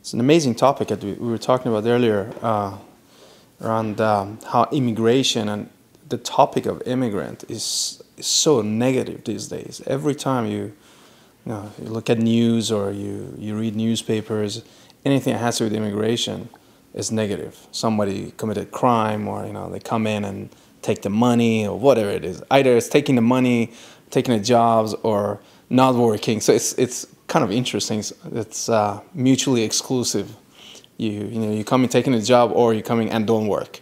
It's an amazing topic that we were talking about earlier around how immigration and the topic of immigrant is so negative these days. Every time you look at news or you read newspapers, anything that has to do with immigration is negative. Somebody committed crime, or they come in and take the money, or whatever it is. Either it's taking the money, taking the jobs, or not working. So it's kind of interesting. It's mutually exclusive. You come in taking a job, or you coming and don't work.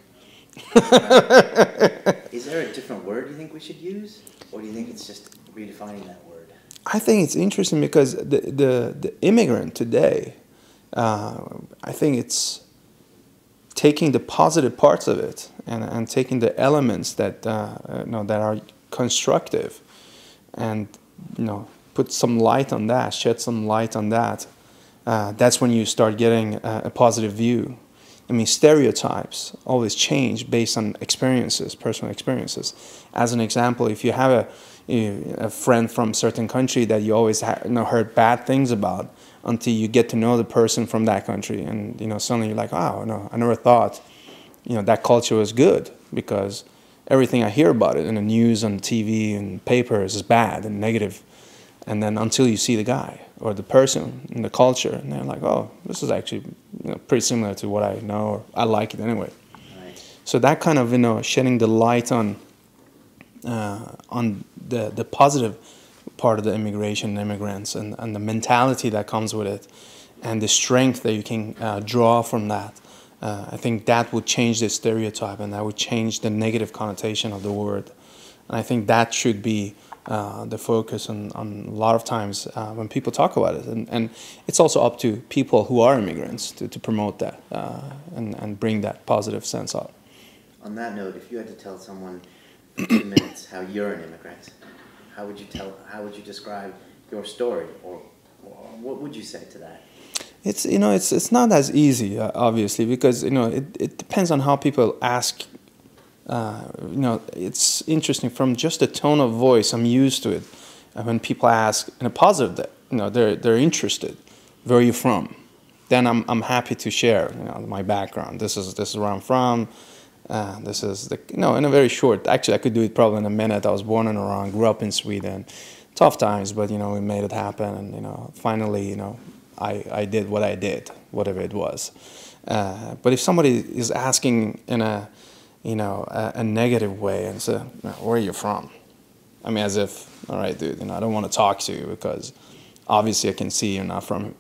Is there a different word you think we should use, or do you think it's just redefining that word? I think it's interesting because the immigrant today, I think it's taking the positive parts of it and taking the elements that that are constructive, and put some light on that, shed some light on that. That's when you start getting a positive view. I mean, stereotypes always change based on experiences, personal experiences. As an example, if you have a friend from a certain country that you always heard bad things about, until you get to know the person from that country, and suddenly you're like, oh no, I never thought that culture was good, because everything I hear about it in the news, on TV, and papers is bad and negative. And then until you see the guy or the person in the culture, and they're like, oh, this is actually pretty similar to what I know, or I like it anyway. Right. So that kind of shedding the light on the positive part of the immigration and immigrants, and the mentality that comes with it, and the strength that you can draw from that. I think that would change the stereotype, and that would change the negative connotation of the word. And I think that should be the focus on a lot of times when people talk about it. And it's also up to people who are immigrants to promote that and bring that positive sense out. On that note, if you had to tell someone in 2 minutes how you're an immigrant, how would you describe your story, or what would you say to that? It's not as easy, obviously, because it depends on how people ask. It's interesting from just the tone of voice. I'm used to it. When people ask in a positive, they're interested. Where are you from? Then I'm happy to share my background. This is where I'm from. This is in a very short. Actually, I could do it probably in a minute. I was born in Iran, grew up in Sweden. Tough times, but we made it happen, and finally, I did what I did, whatever it was. But if somebody is asking in a negative way and say, where are you from? I mean, as if, all right, dude, I don't want to talk to you, because obviously I can see you're not from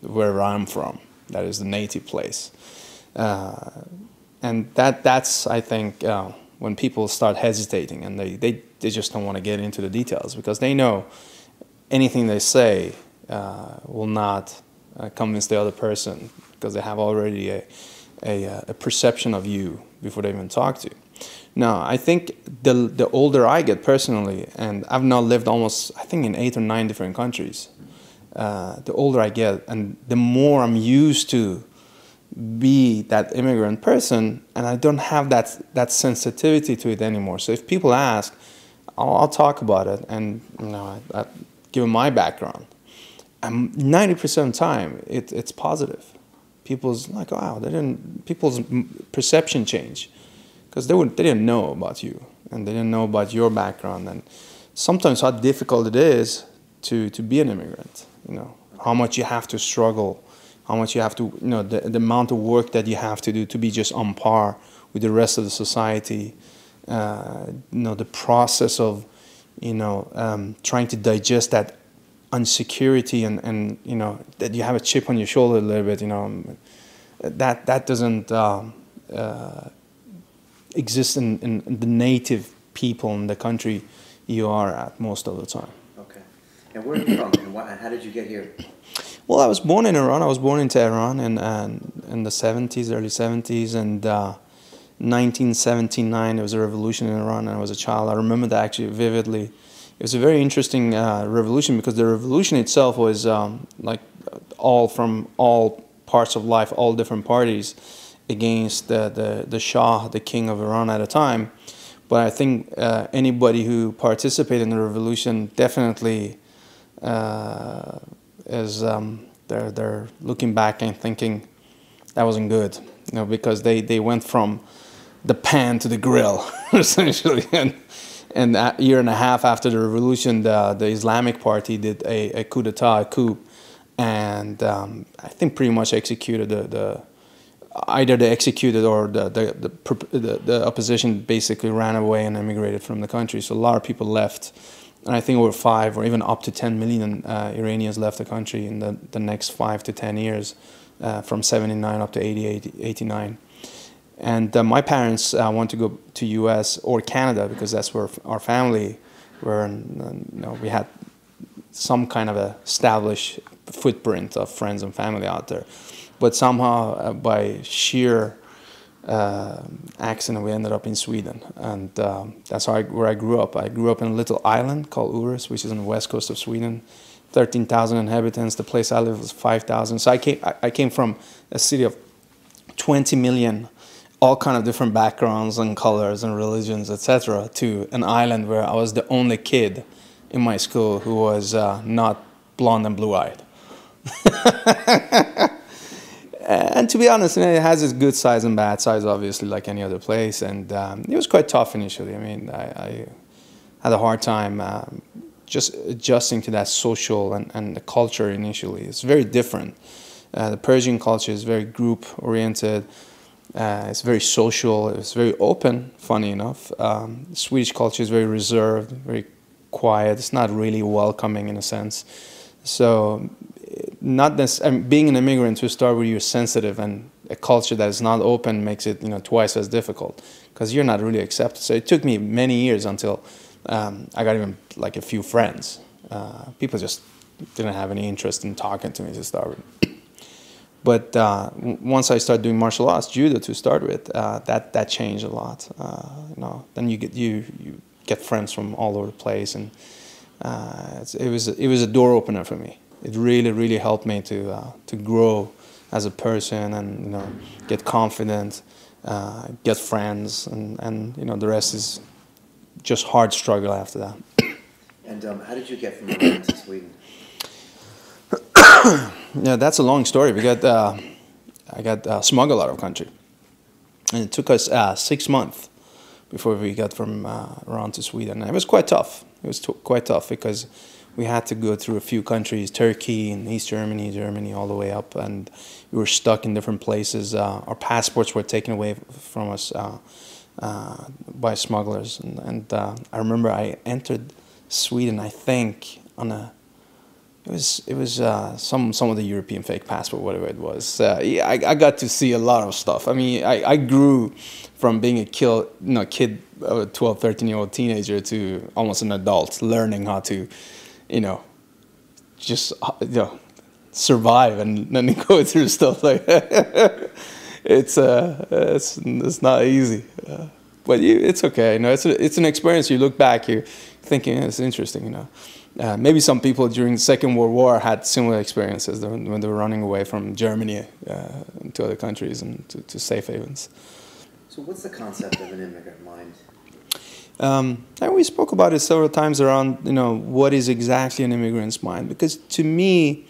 wherever I'm from. That is the native place. And that's I think, when people start hesitating, and they just don't want to get into the details, because they know anything they say will not convince the other person, because they have already a perception of you before they even talk to you. Now, I think the older I get personally, and I've now lived almost, I think, in 8 or 9 different countries, the older I get, and the more I'm used to be that immigrant person, and I don't have that sensitivity to it anymore. So if people ask, I'll talk about it, and I give them my background. And 90% of the time, it's positive. People's like, wow, people's perception change, because they didn't know about you, and they didn't know about your background, and sometimes how difficult it is to be an immigrant. How much you have to struggle, how much you have to, the amount of work that you have to do to be just on par with the rest of the society. The process of, trying to digest that insecurity, and that you have a chip on your shoulder a little bit, that doesn't exist in the native people in the country you are at most of the time. Okay. And where are you from, and how did you get here? Well, I was born in Iran. I was born in Tehran in the 70s, early 70s, and 1979 there was a revolution in Iran, and I was a child. I remember that actually vividly. It was a very interesting revolution, because the revolution itself was like from all parts of life, all different parties against the Shah, the king of Iran at the time. But I think anybody who participated in the revolution definitely is they're looking back and thinking that wasn't good, because they went from the pan to the grill essentially, and a year and a half after the revolution, the Islamic Party did a coup d'état, a coup, and I think pretty much executed either they executed or the opposition basically ran away and emigrated from the country. So a lot of people left, and I think over 5 or even up to 10 million Iranians left the country in the next 5 to 10 years, from 79 up to 80, 89. And my parents want to go to U.S. or Canada because that's where our family were, and we had some kind of a established footprint of friends and family out there. But somehow, by sheer accident, we ended up in Sweden, and that's where I grew up. I grew up in a little island called Arash, which is on the west coast of Sweden. 13,000 inhabitants. The place I lived was 5,000. So I came from a city of 20 million, all kind of different backgrounds and colors and religions, etc., to an island where I was the only kid in my school who was not blonde and blue-eyed. And to be honest, it has its good sides and bad sides, obviously, like any other place. And it was quite tough initially. I mean, I had a hard time just adjusting to that social and the culture initially. It's very different. The Persian culture is very group-oriented. It's very social. It's very open, funny enough. Swedish culture is very reserved, very quiet. It's not really welcoming in a sense. So, not necessarily, being an immigrant to start with, you're sensitive, and a culture that is not open makes it twice as difficult because you're not really accepted. So it took me many years until I got even like a few friends. People just didn't have any interest in talking to me to start with. But once I started doing martial arts, judo to start with, that changed a lot. Then you get friends from all over the place, and it was a door opener for me. It really, really helped me to grow as a person, and get confident, get friends, and the rest is just hard struggle after that. And how did you get from Iran to Sweden? Yeah, that's a long story. I got smuggled out of country, and it took us 6 months before we got from Iran to Sweden. And it was quite tough. It was quite tough because we had to go through a few countries, Turkey and East Germany, all the way up, and we were stuck in different places. Our passports were taken away from us by smugglers, and I remember I entered Sweden, I think, on a. It was some of the European fake passport, whatever it was. I got to see a lot of stuff. I mean, I grew from being a kid, a 12, 13-year-old teenager to almost an adult, learning how to, just survive and then go through stuff like that. It's not easy, but it's okay. It's an experience. You look back, you're thinking it's interesting. Maybe some people during the Second World War had similar experiences when they were running away from Germany to other countries and to safe havens. So what's the concept of an immigrant mind? And we spoke about it several times around, what is exactly an immigrant's mind? Because to me,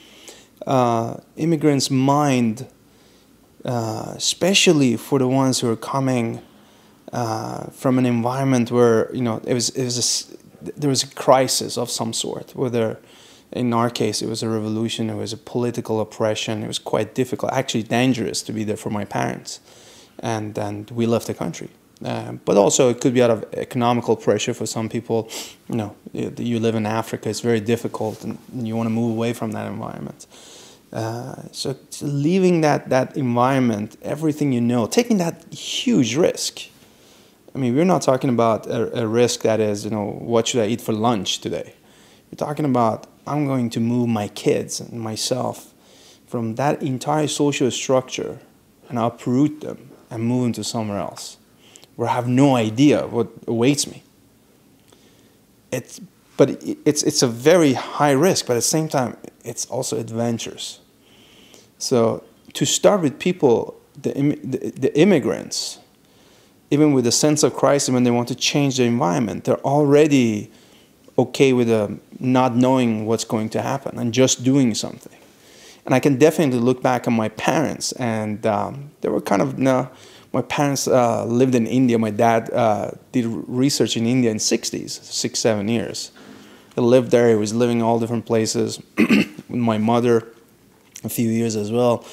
immigrant's mind, especially for the ones who are coming from an environment where, there was a crisis of some sort, whether in our case it was a revolution, it was a political oppression, it was quite difficult, actually dangerous to be there for my parents, and we left the country. But also it could be out of economical pressure for some people. You live in Africa, it's very difficult, and you want to move away from that environment. So leaving that environment, everything taking that huge risk. I mean, we're not talking about a risk that is, what should I eat for lunch today? We're talking about, I'm going to move my kids and myself from that entire social structure and uproot them and move them to somewhere else where I have no idea what awaits me. It's a very high risk, but at the same time, it's also adventurous. So to start with people, the immigrants, even with a sense of crisis, when they want to change the environment, they're already okay with not knowing what's going to happen and just doing something. And I can definitely look back on my parents, and they were kind of, my parents lived in India. My dad did research in India in the 60s, 6-7 years. He lived there. He was living all different places. With my mother, a few years as well.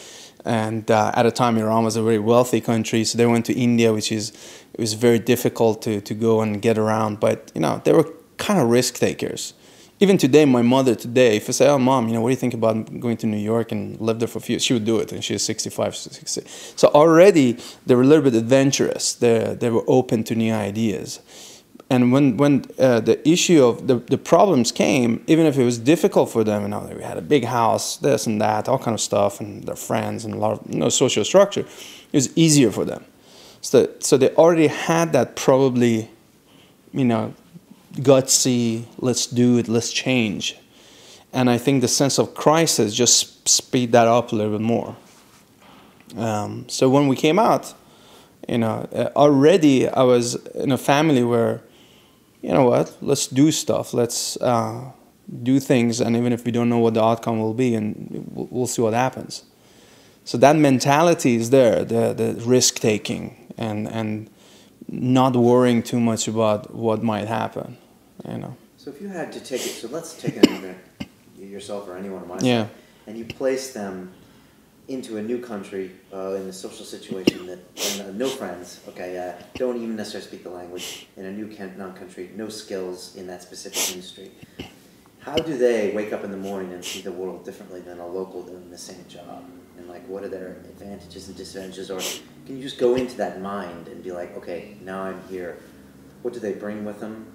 And at the time, Iran was a very wealthy country, so they went to India, it was very difficult to go and get around. But, they were kind of risk takers. Even today, my mother today, if I say, oh, Mom, what do you think about going to New York and live there for a few years? She would do it, and she was 65, 60. So already, they were a little bit adventurous. They were open to new ideas. And when the issue of the problems came, even if it was difficult for them, we had a big house, this and that, all kind of stuff, and their friends, and a lot of social structure, it was easier for them. So they already had that probably, gutsy, let's do it, let's change. And I think the sense of crisis just speed that up a little bit more. So when we came out, already I was in a family where, let's do stuff, let's do things, and even if we don't know what the outcome will be, and we'll see what happens. So that mentality is there, the risk-taking, and not worrying too much about what might happen, So if you had to take it, so let's take an immigrant, yourself or anyone on my side, and you place them into a new country, in a social situation that, no friends, don't even necessarily speak the language, in a new non-country, no skills in that specific industry. How do they wake up in the morning and see the world differently than a local doing the same job? And what are their advantages and disadvantages? Or can you just go into that mind and be like, okay, now I'm here. What do they bring with them?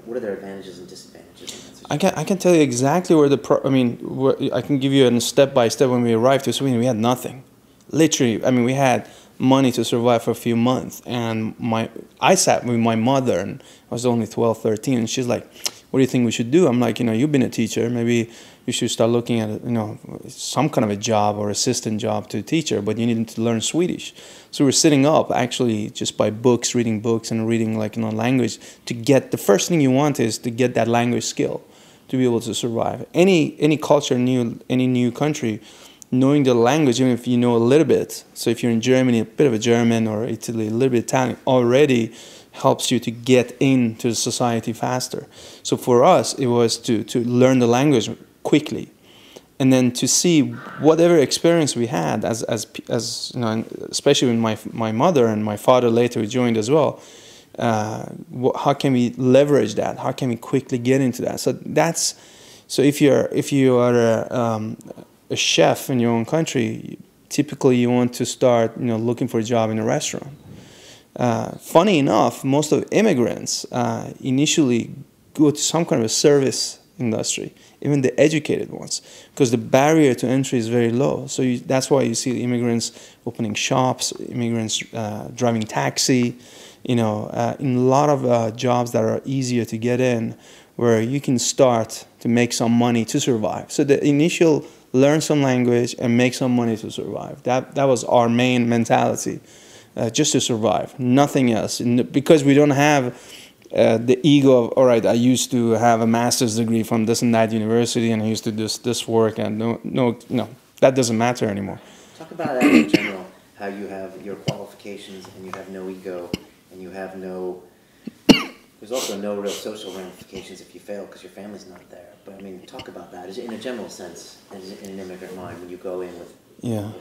What are their advantages and disadvantages in that situation? I can tell you exactly where I can give you a step-by-step. When we arrived to Sweden, we had nothing. Literally, we had money to survive for a few months. And I sat with my mother, and I was only 12, 13, and she's like, what do you think we should do? I'm like, you've been a teacher. Maybe you should start looking at, some kind of a job or assistant job to a teacher, but you need to learn Swedish. So we're sitting up actually just by books, reading books and reading language to get, the first thing you want is to get that language skill to be able to survive. Any culture, any new country, knowing the language, even if you know a little bit. So if you're in Germany, a bit of a German, or Italy, a little bit Italian, already helps you to get into the society faster. So for us, it was to learn the language quickly, and then to see whatever experience we had as especially with my mother and my father later joined as well. How can we leverage that? How can we quickly get into that? So if you are a chef in your own country, typically you want to start looking for a job in a restaurant. Funny enough, most of immigrants initially go to some kind of a service industry, even the educated ones, because the barrier to entry is very low. So that's why you see immigrants opening shops, immigrants driving taxi, in a lot of jobs that are easier to get in, where you can start to make some money to survive. So the initial learn some language and make some money to survive. That was our main mentality. Just to survive, nothing else. Because we don't have the ego of, all right, I used to have a master's degree from this and that university, and I used to do this work, and no, that doesn't matter anymore. Talk about that in general, how you have your qualifications and you have no ego, and you have there's also no real social ramifications if you fail because your family's not there. But talk about that in a general sense, in an immigrant mind, when you go in with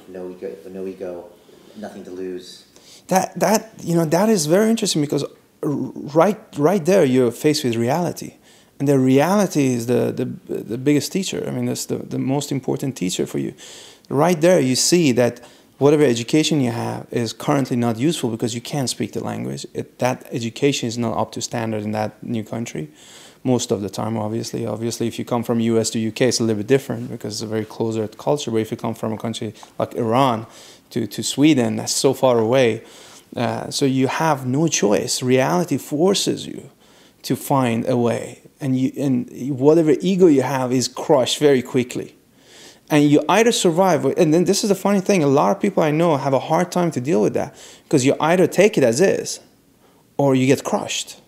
no ego, nothing to lose. That is very interesting, because right there you're faced with reality, and the reality is the biggest teacher. That's the most important teacher for you. Right there you see that whatever education you have is currently not useful because you can't speak the language. That education is not up to standard in that new country most of the time, obviously. Obviously, if you come from US to UK, it's a little bit different because it's a very closer culture. But if you come from a country like Iran to Sweden, that's so far away. So you have no choice. Reality forces you to find a way. And whatever ego you have is crushed very quickly. And you either survive, and then this is the funny thing, a lot of people I know have a hard time to deal with that, because you either take it as is, or you get crushed.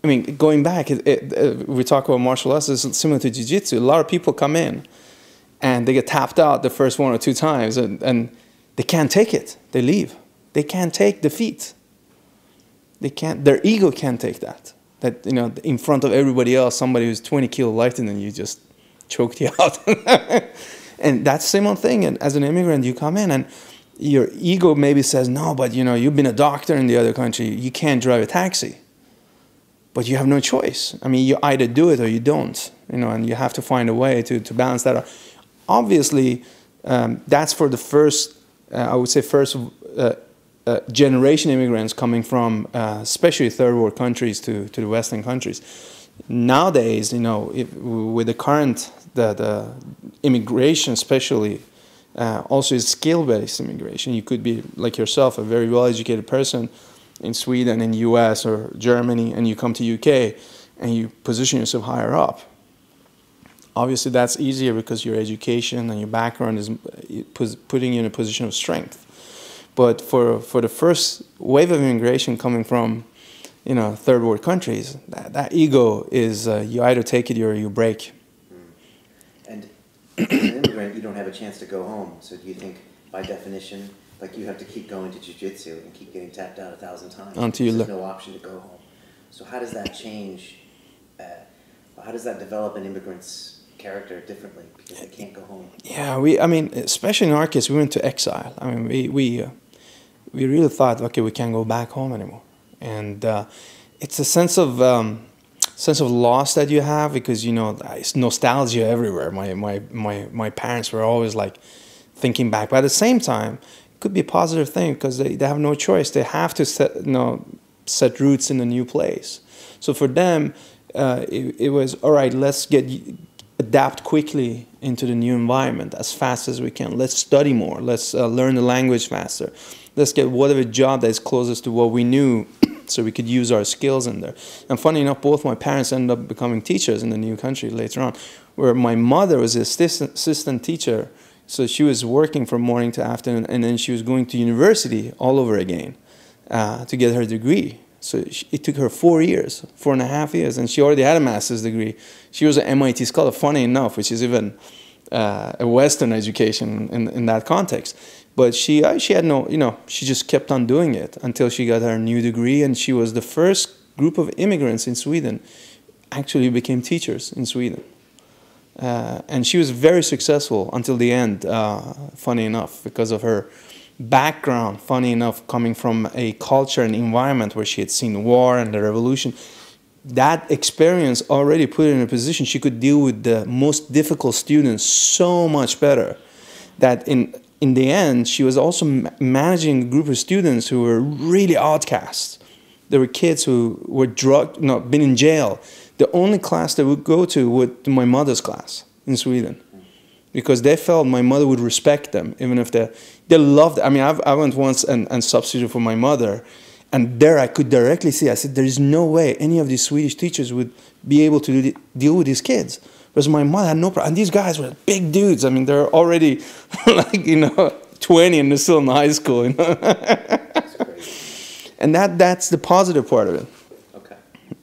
Going back, we talk about martial arts, it's similar to jiu-jitsu. A lot of people come in, and they get tapped out the first 1 or 2 times, and they can't take it. They leave. They can't take defeat. They can't. Their ego can't take that. That, you know, in front of everybody else, somebody who's 20 kilos lighter than you just choked you out. And that's the same thing. And as an immigrant, you come in and your ego maybe says, no, but you know, you've been a doctor in the other country. You can't drive a taxi. But you have no choice. I mean, you either do it or you don't. You know, and you have to find a way to balance that out. Obviously, that's for the first, I would say, first generation immigrants coming from, especially third world countries to the Western countries. Nowadays, you know, with the current the immigration, especially, also is skill-based immigration. You could be like yourself, a very well-educated person in Sweden, in U.S. or Germany, and you come to UK and you position yourself higher up. Obviously, that's easier because your education and your background is putting you in a position of strength. But for the first wave of immigration coming from, you know, third world countries, that ego is you either take it or you break. And as an immigrant, you don't have a chance to go home. So do you think, by definition, like you have to keep going to jiu-jitsu and keep getting tapped out 1,000 times until you there's no option to go home? So how does that change? How does that develop an immigrant's character differently because they can't go home? Yeah, I mean, especially in our case, we went to exile. I mean, we really thought, okay, we can't go back home anymore, and it's a sense of loss that you have because, you know, it's nostalgia everywhere. My parents were always like thinking back, but at the same time, it could be a positive thing because they have no choice. They have to set roots in a new place. So for them, it was all right. Let's adapt quickly into the new environment as fast as we can. Let's study more. Let's learn the language faster. Let's get whatever job that is closest to what we knew so we could use our skills in there. And funny enough, both my parents ended up becoming teachers in the new country later on, where my mother was an assistant teacher. So she was working from morning to afternoon, and then she was going to university all over again to get her degree. So it took her 4 years, 4.5 years, and she already had a master's degree. She was an MIT scholar, funny enough, which is even a Western education in that context. But she had no, you know, she just kept on doing it until she got her new degree, and she was the first group of immigrants in Sweden actually became teachers in Sweden. And she was very successful until the end, funny enough, because of her background, funny enough, coming from a culture and environment where she had seen war and the revolution. That experience already put her in a position she could deal with the most difficult students so much better that in the end, she was also managing a group of students who were really outcasts. There were kids who were been in jail. The only class they would go to was my mother's class in Sweden, because they felt my mother would respect them, even if they loved it. I mean, I went once and substituted for my mother, and there I could directly see, I said, there is no way any of these Swedish teachers would be able to deal with these kids. Whereas my mother had no problem. And these guys were big dudes. I mean, they're already, like, you know, 20 and they're still in high school. You know? That's crazy. And that's the positive part of it. Okay.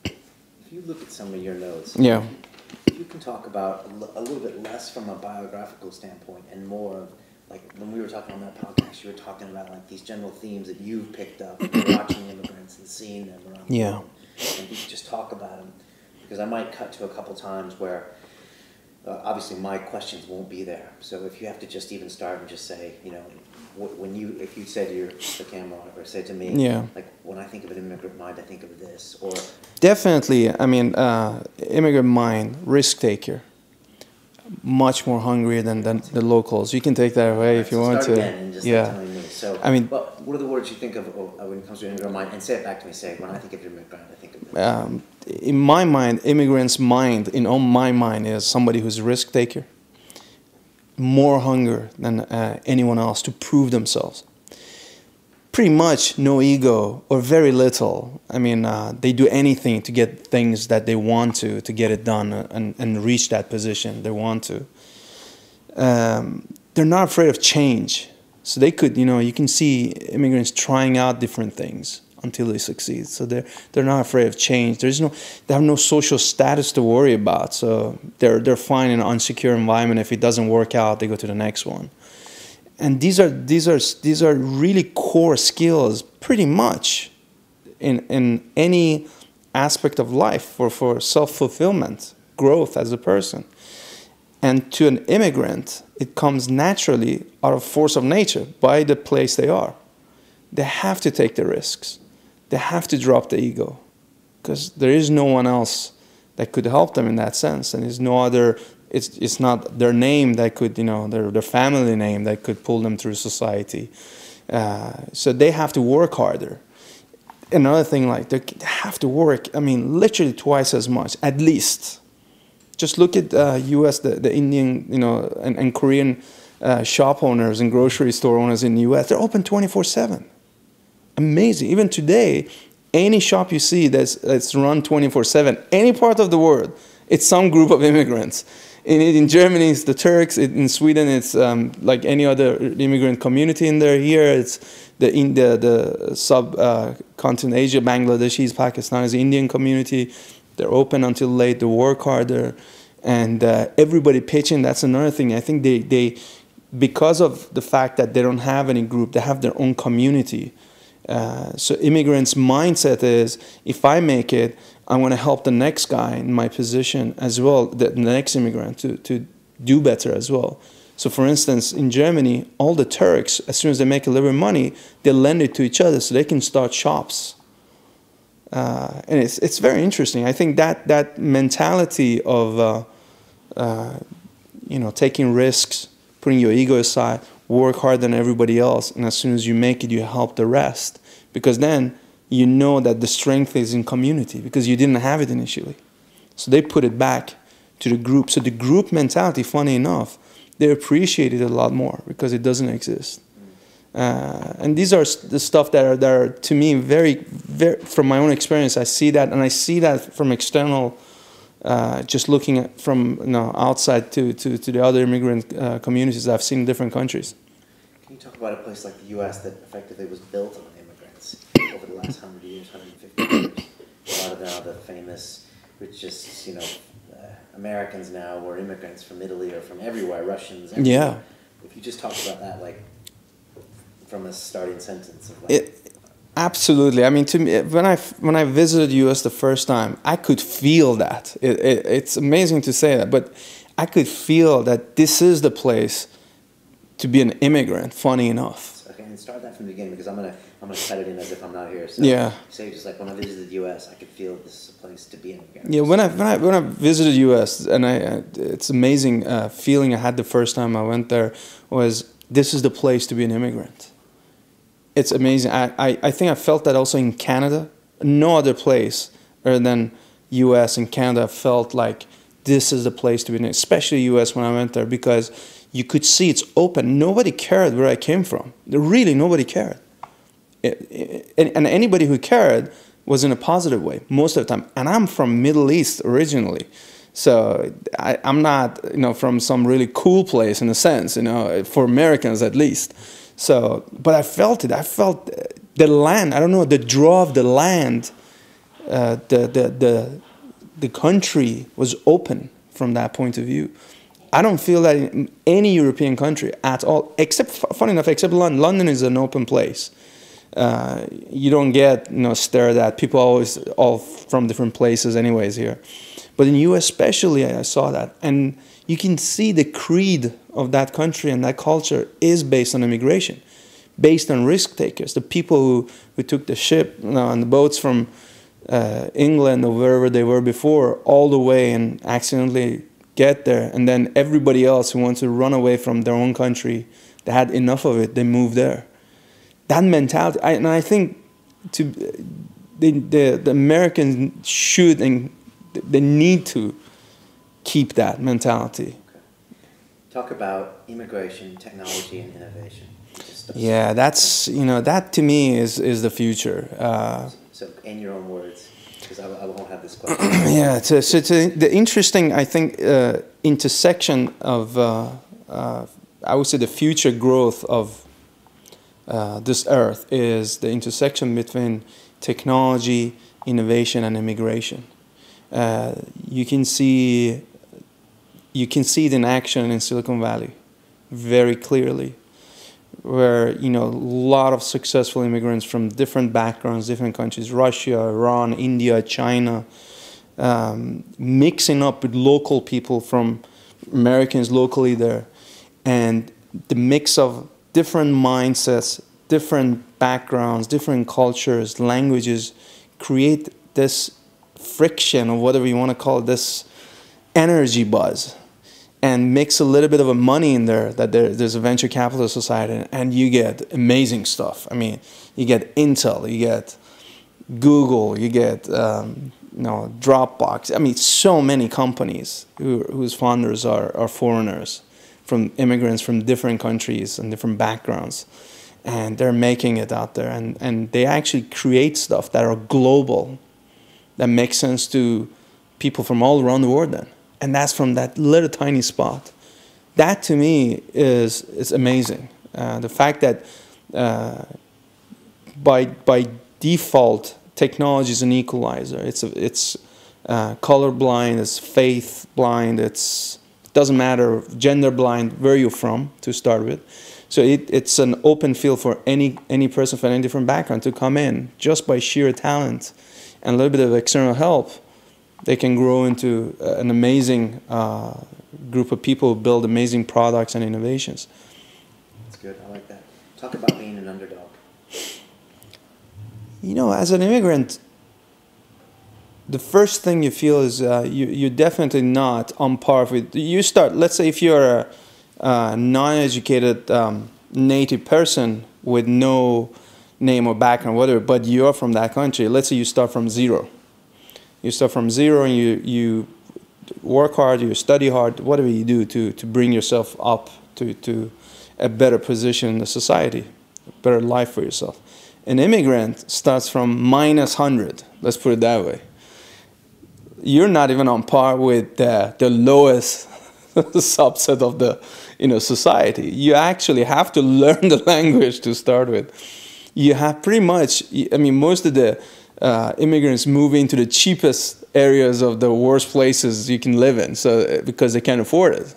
If you look at some of your notes, yeah, if you can talk about a little bit less from a biographical standpoint and more of, like, when we were talking on that podcast, you were talking about, like, these general themes that you've picked up watching immigrants and seeing them around the world. And you could just talk about them, because I might cut to a couple times where obviously my questions won't be there. So if you have to just even start and just say, you know, if you said to the camera or said to me, like, when I think of an immigrant mind, I think of this, or definitely. I mean, immigrant mind, risk taker, much more hungry than the locals. You can take that away if you want to. And just telling me. So, I mean, what are the words you think of when it comes to immigrant mind? And say it back to me. Say, when I think of immigrant, I think of this. In my mind, immigrant's mind, my mind, is somebody who's a risk taker, more hunger than anyone else to prove themselves. Pretty much no ego or very little. I mean, they do anything to get things that they want to get it done and reach that position they want to. They're not afraid of change. So they could, you know, you can see immigrants trying out different things until they succeed. So they're not afraid of change. They have no social status to worry about. So they're fine in an unsecure environment. If it doesn't work out, they go to the next one. And these are really core skills, pretty much, in any aspect of life for self-fulfillment, growth as a person. And to an immigrant, it comes naturally out of force of nature, by the place they are. They have to take the risks. They have to drop the ego, because there is no one else that could help them in that sense. And there's no other, it's not their name that could, their family name that could pull them through society. So they have to work harder. Another thing, like, they have to work, literally twice as much, at least. Just look at U.S., the Indian, and Korean shop owners and grocery store owners in the U.S. They're open 24/7. Amazing. Even today, any shop you see that's run 24/7, any part of the world, it's some group of immigrants. In Germany, it's the Turks. In Sweden, it's like any other immigrant community in there. Here, it's the subcontinent Asia, Bangladeshis, Pakistanis, Indian community. They're open until late. They work harder, and everybody pitching. That's another thing. I think they because of the fact that they don't have any group, they have their own community. So immigrants' mindset is, if I make it, I want to help the next guy in my position as well, the next immigrant to do better as well. So for instance, in Germany, all the Turks, as soon as they make a little bit of money, they lend it to each other so they can start shops. And it's very interesting. I think that mentality of taking risks, putting your ego aside, work harder than everybody else, and as soon as you make it, you help the rest, because then you know that the strength is in community, because you didn't have it initially. So they put it back to the group. So the group mentality, funny enough, they appreciate it a lot more because it doesn't exist. And these are the stuff that are to me very, very, from my own experience, I see that, and I see that from external, just looking at from outside to the other immigrant communities I've seen in different countries. Can you talk about a place like the U.S. that effectively was built on immigrants over the last 100 years, 150 years? A lot of them are the famous, richest, Americans now, or immigrants from Italy or from everywhere, Russians. Everywhere. Yeah. If you just talk about that, like, from a starting sentence of absolutely. To me, when I visited the U.S. the first time, I could feel that. It's amazing to say that, but I could feel that this is the place to be an immigrant. Funny enough. Okay, and start that from the beginning, because I'm gonna cut it in as if I'm not here. So yeah. Say just like when I visited the U.S., I could feel this is a place to be an immigrant. Yeah. When I visited the U.S. and it's amazing feeling I had the first time I went there was, this is the place to be an immigrant. It's amazing. I think I felt that also in Canada. No other place other than U.S. and Canada felt like this is the place to be, especially U.S. when I went there, because you could see it's open. Nobody cared where I came from. Really, nobody cared. And anybody who cared was in a positive way most of the time. And I'm from Middle East originally. So I'm not, from some really cool place in a sense, for Americans at least. So, but I felt it. I felt the land. I don't know, the draw of the land. The country was open from that point of view. I don't feel that in any European country at all, except, funny enough, except London. London is an open place. You don't get stared at. People are always all from different places, anyways here. But in the U.S. especially, I saw that, and you can see the creed of that country and that culture is based on immigration, based on risk takers. The people who took the ship and the boats from England or wherever they were before, all the way and accidentally get there, and then everybody else who wants to run away from their own country, they had enough of it, they moved there. That mentality, and I think the Americans should and they need to keep that mentality. Okay. Talk about immigration, technology, and innovation. Yeah, that's that to me is the future. So, in your own words, because I won't have this question. Yeah, so the interesting, I think, intersection of I would say the future growth of this earth is the intersection between technology, innovation, and immigration. You can see it in action in Silicon Valley very clearly, where a lot of successful immigrants from different backgrounds, different countries, Russia, Iran, India, China, mixing up with local people from Americans locally there, and the mix of different mindsets, different backgrounds, different cultures, languages, create this friction, or whatever you want to call it, this energy buzz, and mix a little bit of a money in there, that there's a venture capital society, and you get amazing stuff. I mean, you get Intel, you get Google, you get Dropbox. I mean, so many companies whose founders are foreigners, from immigrants from different countries and different backgrounds, and they're making it out there, and they actually create stuff that are global, that makes sense to people from all around the world then. And that's from that little tiny spot. That to me is amazing. The fact that by default, technology is an equalizer. It's colorblind, it's faith blind, it doesn't matter, gender blind, where you're from to start with. So it's an open field for any person from any different background to come in, just by sheer talent and a little bit of external help. They can grow into an amazing group of people who build amazing products and innovations. That's good. I like that. Talk about being an underdog. As an immigrant, the first thing you feel is you're definitely not on par with. You start. Let's say if you're a non-educated native person with no name or background, whatever, but you're from that country. Let's say you start from zero. You start from zero, and you work hard, you study hard, whatever you do to bring yourself up to a better position in the society, a better life for yourself. An immigrant starts from -100, let's put it that way. You're not even on par with the lowest subset of the society. You actually have to learn the language to start with. You have pretty much, most of the immigrants move into the cheapest areas of the worst places you can live in, so because they can't afford it.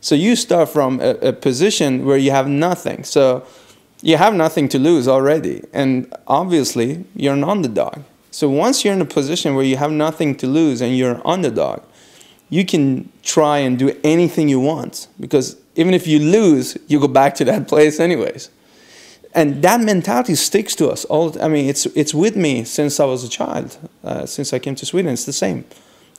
So you start from a position where you have nothing. So you have nothing to lose already, and obviously you're an underdog. So once you're in a position where you have nothing to lose and you're an underdog, you can try and do anything you want, because even if you lose, you go back to that place anyways. And that mentality sticks to us all. It's with me since I was a child, since I came to Sweden. It's the same.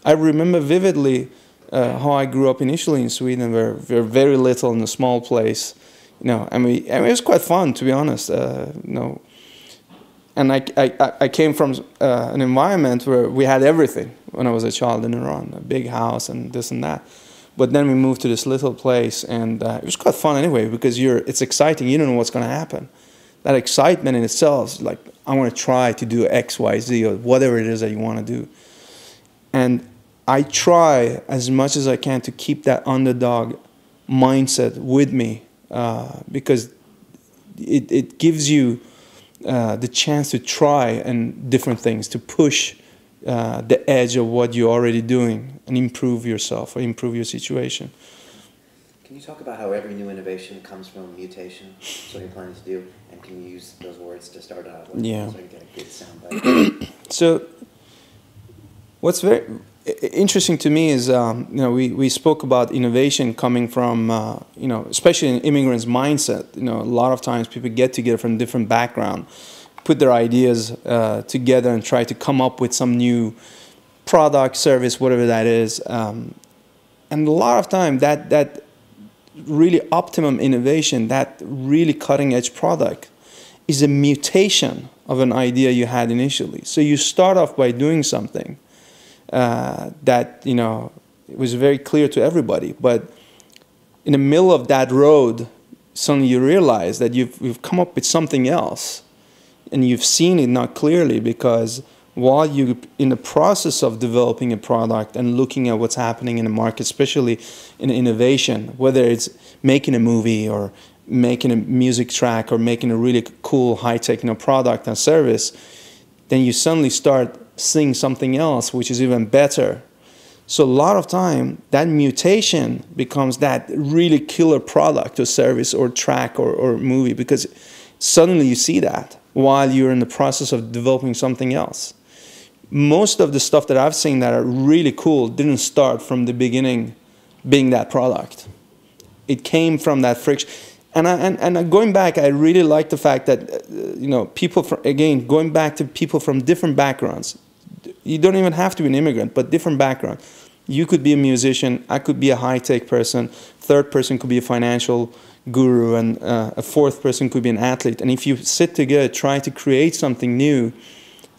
I remember vividly how I grew up initially in Sweden, where we're very little in a small place. It was quite fun, to be honest. And I came from an environment where we had everything when I was a child in Iran, a big house and this and that. But then we moved to this little place, and it was quite fun anyway, because it's exciting. You don't know what's going to happen. That excitement in itself is like, I want to try to do X, Y, Z, or whatever it is that you want to do. And I try as much as I can to keep that underdog mindset with me, because it gives you the chance to try and different things, to push the edge of what you're already doing and improve yourself or improve your situation. Can you talk about how every new innovation comes from mutation? That's what you're planning to do, and can you use those words to start out with, so I can get a good soundbite? So, what's very interesting to me is, we spoke about innovation coming from, especially in immigrants' mindset. A lot of times people get together from different background, put their ideas together and try to come up with some new product, service, whatever that is. And a lot of time that really optimum innovation, that really cutting edge product is a mutation of an idea you had initially. So you start off by doing something that, it was very clear to everybody, but in the middle of that road, suddenly you realize that you've come up with something else, and you've seen it not clearly, because while you're in the process of developing a product and looking at what's happening in the market, especially in innovation, whether it's making a movie or making a music track or making a really cool high-tech product and service, then you suddenly start seeing something else which is even better. So a lot of time, that mutation becomes that really killer product or service or track or movie, because suddenly you see that while you're in the process of developing something else. Most of the stuff that I've seen that are really cool didn't start from the beginning being that product. It came from that friction. And going back, I really like the fact that, you know, people from, again, going back to people from different backgrounds. You don't even have to be an immigrant, but different background. You could be a musician, I could be a high-tech person, third person could be a financial guru, and a fourth person could be an athlete. And if you sit together, try to create something new,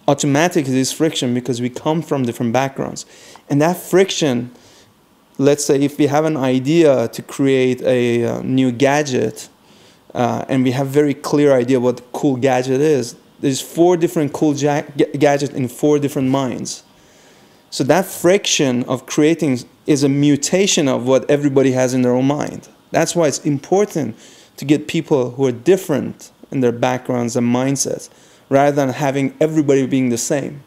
automatically there's friction because we come from different backgrounds. And that friction, let's say if we have an idea to create a new gadget, and we have very clear idea what the cool gadget is, there's 4 different cool gadgets in 4 different minds. So that friction of creating is a mutation of what everybody has in their own mind. That's why it's important to get people who are different in their backgrounds and mindsets, rather than having everybody being the same.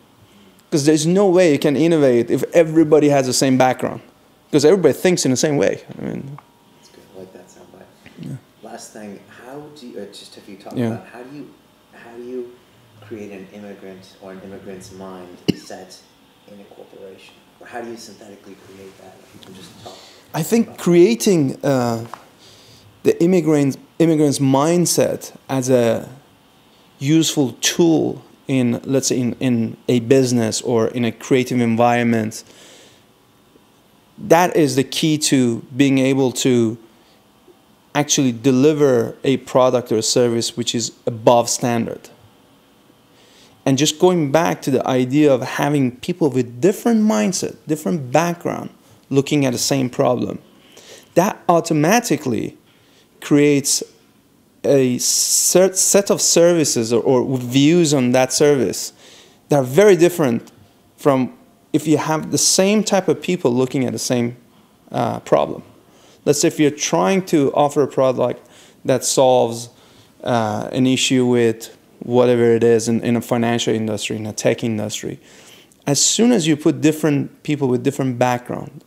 Because there's no way you can innovate if everybody has the same background. Because everybody thinks in the same way. I mean, that's good. I like that soundbite. Yeah. Last thing, how do you, just if you talk yeah. about how do you create an immigrant or an immigrant's mind set in a corporation? Or how do you synthetically create that? If you can just talk. I think creating the immigrant's mindset as a useful tool in, let's say, in a business or in a creative environment, that is the key to being able to actually deliver a product or a service which is above standard. And just going back to the idea of having people with different mindset, different background, looking at the same problem, that automatically creates a set of services or views on that service that are very different from if you have the same type of people looking at the same problem. Let's say if you're trying to offer a product that solves an issue with whatever it is in a financial industry, in a tech industry, as soon as you put different people with different background,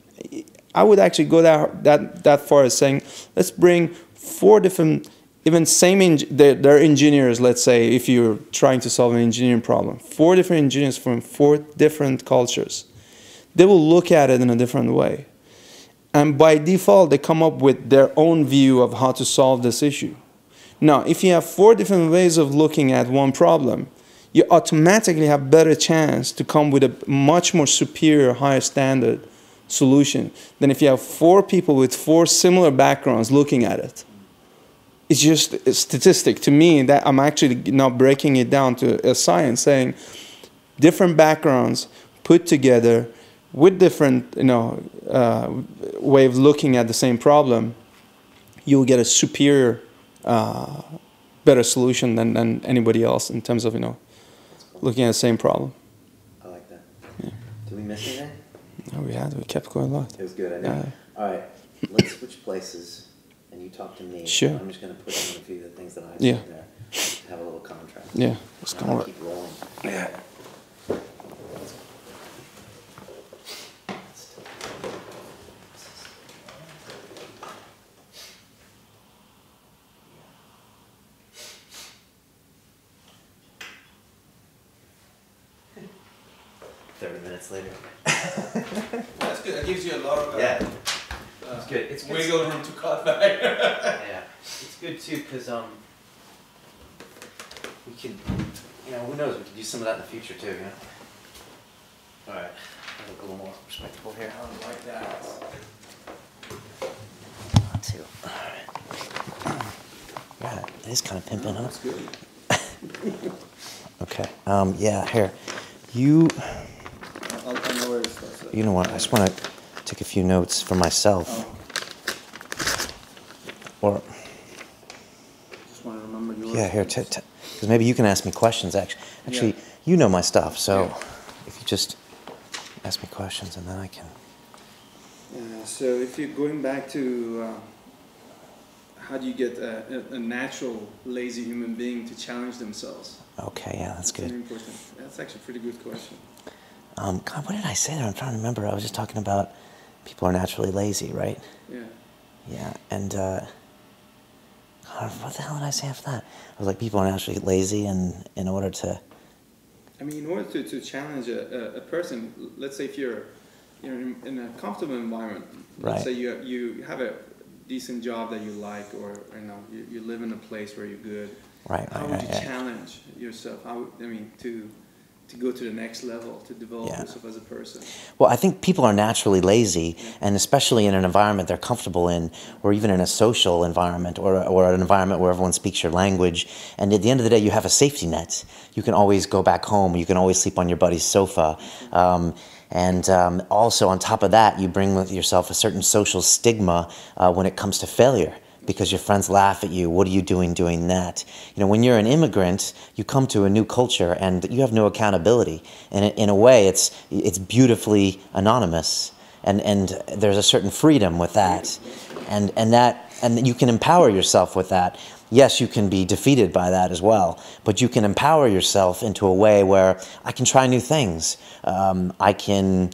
I would actually go that far as saying, let's bring 4 different, even same, they're engineers, let's say, if you're trying to solve an engineering problem. 4 different engineers from 4 different cultures. They will look at it in a different way. And by default, they come up with their own view of how to solve this issue. Now, if you have 4 different ways of looking at one problem, you automatically have better chance to come with a much more superior, higher standard solution than if you have 4 people with 4 similar backgrounds looking at it. It's just a statistic. To me, that I'm actually now breaking it down to a science, saying different backgrounds put together with different, way of looking at the same problem, you will get a superior, better solution than anybody else in terms of, looking at the same problem. I like that. Yeah. Did we miss anything? No, we had. We kept going a lot. It was good, I know. All right, let's switch places, and you talk to me. Sure. I'm just going to put in a few of the things that I Yeah. said there to have a little contrast. Yeah. Let's And go. I'll keep rolling. Yeah. 30 minutes later. That's good. That gives you a lot of It's good. It's good. wiggle room to cut back. Yeah, it's good too because we can, who knows? We could use some of that in the future too. All right, I look a little more respectable here. I like that. Too. All right. Yeah, it is kind of pimping, huh? That's good. Okay. Yeah. Here, you. I know where to start. You know what? I just want to take a few notes for myself. Or. Just want to remember yours. Yeah. Here, because maybe you can ask me questions. Actually, Yeah. you know my stuff, so Yeah. if you just ask me questions and then I can. So if you're going back to how do you get a natural lazy human being to challenge themselves? Okay, yeah, that's good. Important. That's actually a pretty good question. God, what did I say there? I'm trying to remember. I was just talking about people are naturally lazy, right? Yeah. Yeah, and God, what the hell did I say after that? I was like, people are naturally lazy, and in order to... I mean, in order to challenge a person, let's say if you're in a comfortable environment, let's say you have a decent job that you like, or you live in a place where you're good. How would you challenge yourself? To go to the next level, to develop yourself as a person? Well, I think people are naturally lazy, and especially in an environment they're comfortable in, or even in a social environment, or an environment where everyone speaks your language. And at the end of the day, you have a safety net. You can always go back home. You can always sleep on your buddy's sofa. Also, on top of that, you bring with yourself a certain social stigma when it comes to failure, because your friends laugh at you. What are you doing that? When you're an immigrant, you come to a new culture and you have no accountability. And in a way, it's beautifully anonymous. And there's a certain freedom with that. And you can empower yourself with that. Yes, you can be defeated by that as well, but you can empower yourself into a way where I can try new things. I can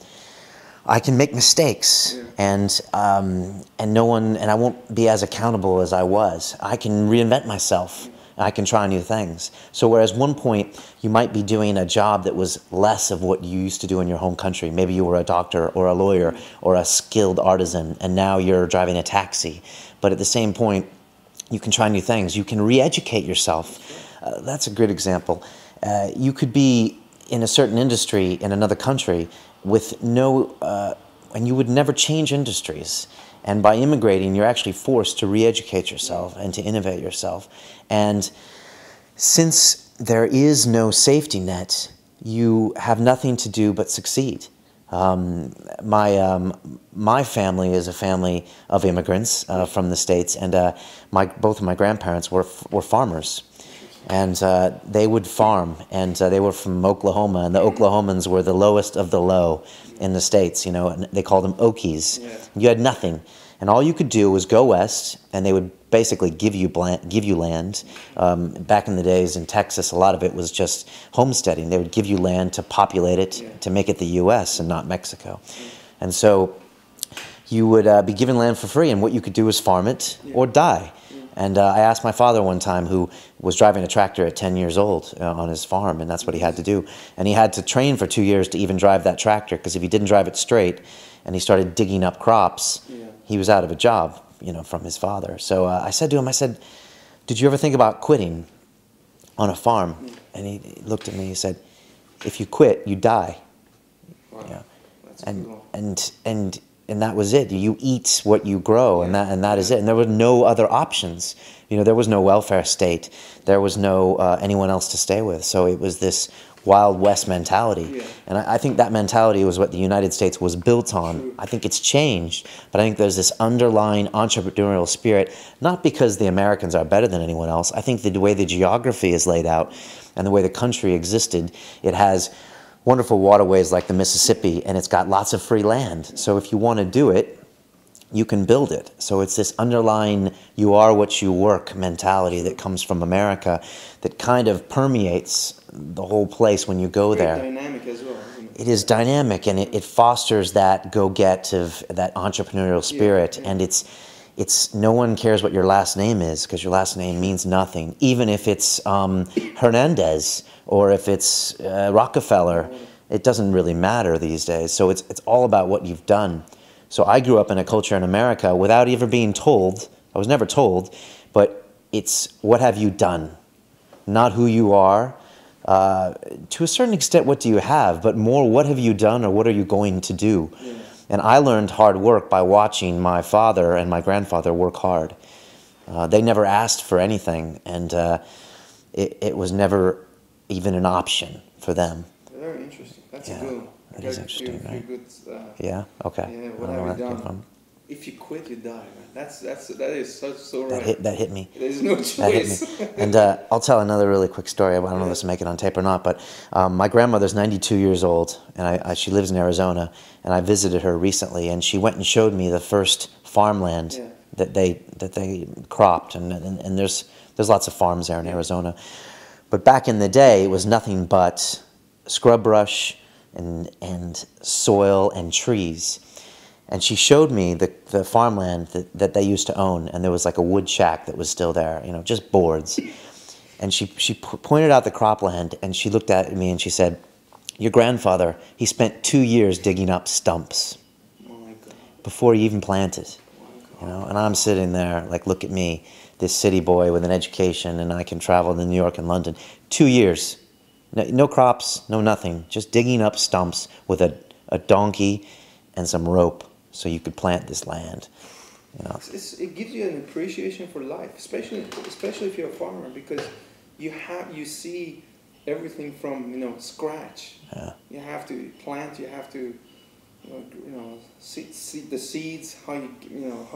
make mistakes, and I won't be as accountable as I was. I can reinvent myself. I can try new things. So whereas one point you might be doing a job that was less of what you used to do in your home country. Maybe you were a doctor or a lawyer or a skilled artisan, and now you're driving a taxi. But at the same point, you can try new things. You can re-educate yourself. That's a good example. You could be in a certain industry in another country with and you would never change industries. And by immigrating, you're actually forced to re-educate yourself and to innovate yourself. And since there is no safety net, you have nothing to do but succeed. My family is a family of immigrants from the States, and both of my grandparents were farmers. And they would farm, and they were from Oklahoma, and the Oklahomans were the lowest of the low in the States, and they called them Okies. You had nothing, and all you could do was go west, and they would basically give you land. Back in the days in Texas, a lot of it was just homesteading. They would give you land to populate it, to make it the U.S. and not Mexico. And so you would be given land for free, and what you could do was farm it or die. And I asked my father one time, who was driving a tractor at 10 years old on his farm, and that's what he had to do. And he had to train for 2 years to even drive that tractor, because if he didn't drive it straight and he started digging up crops, he was out of a job, from his father. So I said to him, did you ever think about quitting on a farm? And he looked at me, he said, if you quit, you die. Wow. And that was it. You eat what you grow, and that is it. And there were no other options. There was no welfare state. There was no anyone else to stay with. So it was this Wild West mentality. And I think that mentality was what the United States was built on. I think it's changed, but I think there's this underlying entrepreneurial spirit, not because the Americans are better than anyone else. I think the way the geography is laid out and the way the country existed, it has wonderful waterways like the Mississippi, and it's got lots of free land. So if you want to do it, you can build it. So it's this underlying you are what you work mentality that comes from America that kind of permeates the whole place when you go there. Very dynamic as well, isn't it? It is dynamic, and it fosters that go-get of that entrepreneurial spirit. And it's no one cares what your last name is, because your last name means nothing. Even if it's Hernandez or if it's Rockefeller, it doesn't really matter these days. So it's all about what you've done. So I grew up in a culture in America without ever being told. I was never told, but it's what have you done, not who you are. To a certain extent, what do you have, but more what have you done or what are you going to do? And I learned hard work by watching my father and my grandfather work hard. They never asked for anything, and it was never even an option for them. Very interesting. That's a good one. That is interesting, right? Good, yeah. Okay. Yeah. What have you done? If you quit, you die. Man. That is so right. That hit me. There's no choice. That hit me. And I'll tell another really quick story. I don't know if this will make it on tape or not, but my grandmother's 92 years old, and she lives in Arizona, and I visited her recently, and she went and showed me the first farmland that they cropped, and there's lots of farms there in Arizona. But back in the day, it was nothing but scrub brush and soil and trees. And she showed me the farmland that they used to own, and there was like a wood shack that was still there, you know, just boards. And she pointed out the cropland, and she looked at me and she said, "Your grandfather, he spent 2 years digging up stumps before he even planted." You know, and I'm sitting there like, look at me, this city boy with an education, and I can travel to New York and London. 2 years, no crops, no nothing, just digging up stumps with a donkey and some rope so you could plant this land. You know, it gives you an appreciation for life, especially if you're a farmer, because you see everything from, you know, scratch. Yeah. You have to plant. You have to, seed the seeds. How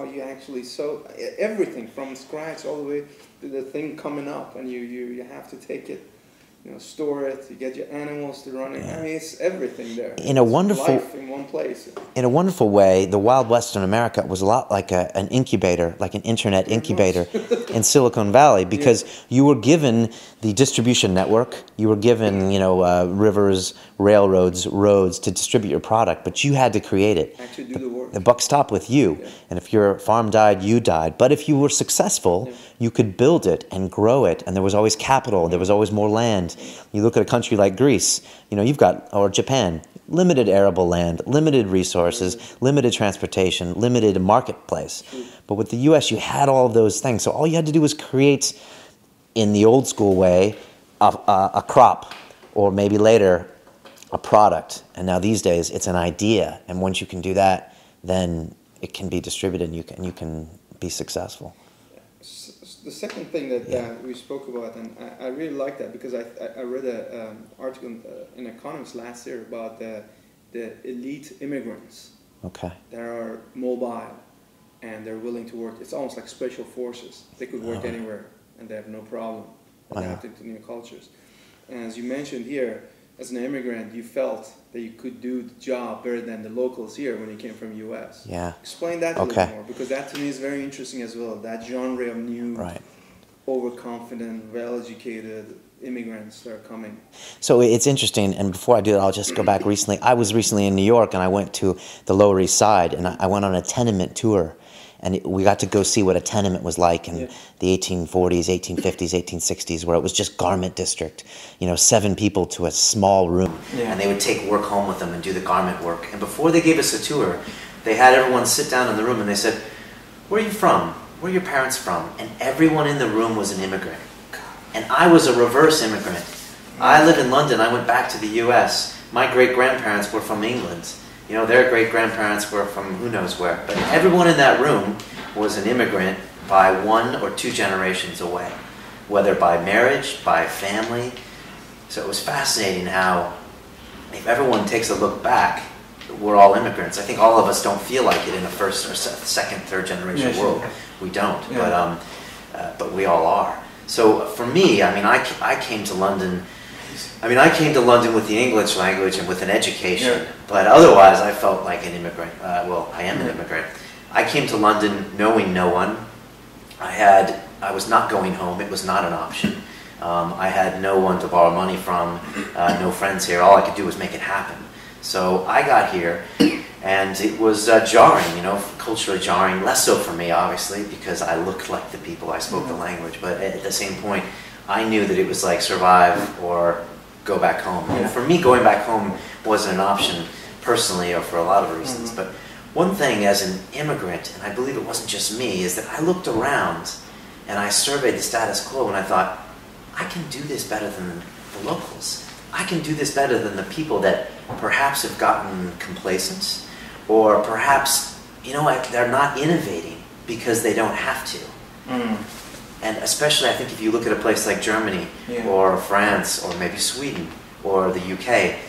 you actually sow everything from scratch all the way to the thing coming up, and you have to take it, you know, store it. You get your animals to run it. Yeah. I mean, it's everything there. In a wonderful life in one place. In a wonderful way, the Wild West in America was a lot like an incubator, like an internet incubator in Silicon Valley, because you were given the distribution network, you were given, you know, rivers, railroads, roads to distribute your product, but you had to create it. Actually do the work. The buck stopped with you, and if your farm died, you died. But if you were successful, you could build it and grow it, and there was always capital, there was always more land. You look at a country like Greece, you know, you've got, or Japan, limited arable land, limited resources, limited transportation, limited marketplace. But with the U.S., you had all of those things. So all you had to do was create, in the old school way, a crop, or maybe later, a product. And now these days, it's an idea. And once you can do that, then it can be distributed, and you can be successful. The second thing that we spoke about, and I really like that, because I read an article in Economist last year about the elite immigrants. Okay. That are mobile, and they're willing to work. It's almost like special forces. They could work anywhere, and they have no problem adapting to new cultures. And as you mentioned here, as an immigrant, you felt that you could do the job better than the locals here when you came from the U.S. Yeah. Explain that a little more, because that to me is very interesting as well. That genre of new, overconfident, well-educated immigrants that are coming. So it's interesting, and before I do that, I'll just go back recently. I was recently in New York, and I went to the Lower East Side, and I went on a tenement tour. And we got to go see what a tenement was like in the 1840s, 1850s, 1860s, where it was just garment district. You know, 7 people to a small room. Yeah. And they would take work home with them and do the garment work. And before they gave us a tour, they had everyone sit down in the room and they said, "Where are you from? Where are your parents from?" And everyone in the room was an immigrant. And I was a reverse immigrant. I live in London. I went back to the U.S. My great-grandparents were from England. You know, their great-grandparents were from who knows where. But everyone in that room was an immigrant by 1 or 2 generations away, whether by marriage, by family. So it was fascinating how, if everyone takes a look back, we're all immigrants. I think all of us don't feel like it in the first or second, third generation world. We don't, but we all are. So for me, I mean, I came to London. I came to London with the English language and with an education, but otherwise I felt like an immigrant. Well, I am an immigrant. I came to London knowing no one. I was not going home. It was not an option. I had no one to borrow money from, no friends here. All I could do was make it happen. So I got here, and it was jarring, you know, culturally jarring. Less so for me, obviously, because I looked like the people. I spoke the language, but at the same point, I knew that it was like survive or go back home. And for me, going back home wasn't an option personally, or for a lot of reasons. But one thing as an immigrant, and I believe it wasn't just me, is that I looked around and I surveyed the status quo, and I thought, I can do this better than the locals. I can do this better than the people that perhaps have gotten complacent, or perhaps, you know, they're not innovating because they don't have to. And especially, I think, if you look at a place like Germany, or France, or maybe Sweden, or the UK,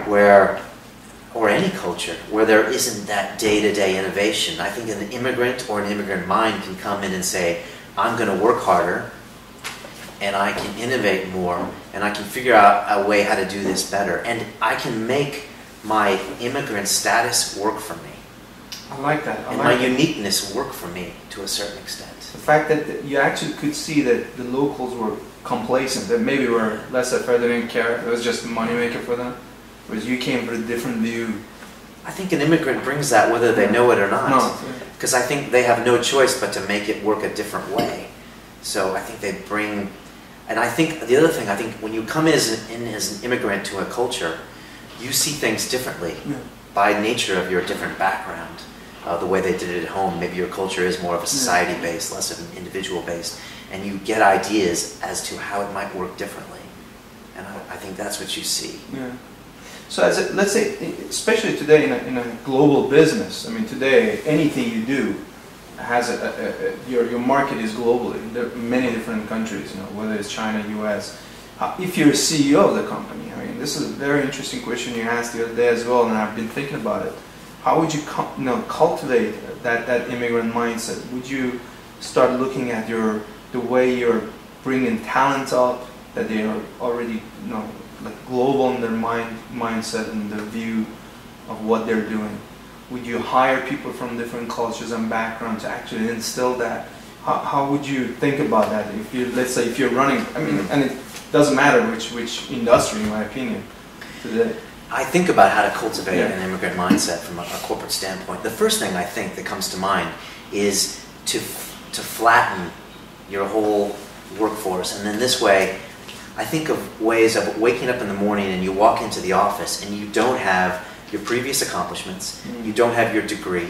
or any culture, where there isn't that day-to-day innovation, I think an immigrant or an immigrant mind can come in and say, I'm going to work harder, and I can innovate more, and I can figure out a way how to do this better, and I can make my immigrant status work for me. I like that. And my uniqueness worked for me to a certain extent. The fact that you actually could see that the locals were complacent, that maybe were less afraid, they didn't care, it was just a moneymaker for them, whereas you came with a different view. I think an immigrant brings that whether they know it or not. No. Because I think they have no choice but to make it work a different way. So I think they bring, and I think the other thing, I think when you come in as an immigrant to a culture, you see things differently by nature of your different background. The way they did it at home, maybe your culture is more of a society-based, less of an individual-based, and you get ideas as to how it might work differently. And I think that's what you see. Yeah. So let's say, especially today in a global business, I mean today anything you do has your market is globally. There are many different countries, you know, whether it's China, US. If you're a CEO of the company, I mean this is a very interesting question you asked the other day as well, and I've been thinking about it. How would you cultivate that immigrant mindset? Would you start looking at the way you're bringing talent up, that they are already like global in their mindset and their view of what they're doing? Would you hire people from different cultures and backgrounds to actually instill that? How would you think about that? If you, let's say, if you're running, I mean, and it doesn't matter which industry, in my opinion, today. I think about how to cultivate an immigrant mindset from a corporate standpoint. The first thing I think that comes to mind is to flatten your whole workforce, and then this way, I think of ways of waking up in the morning and you walk into the office and you don't have your previous accomplishments, you don't have your degree,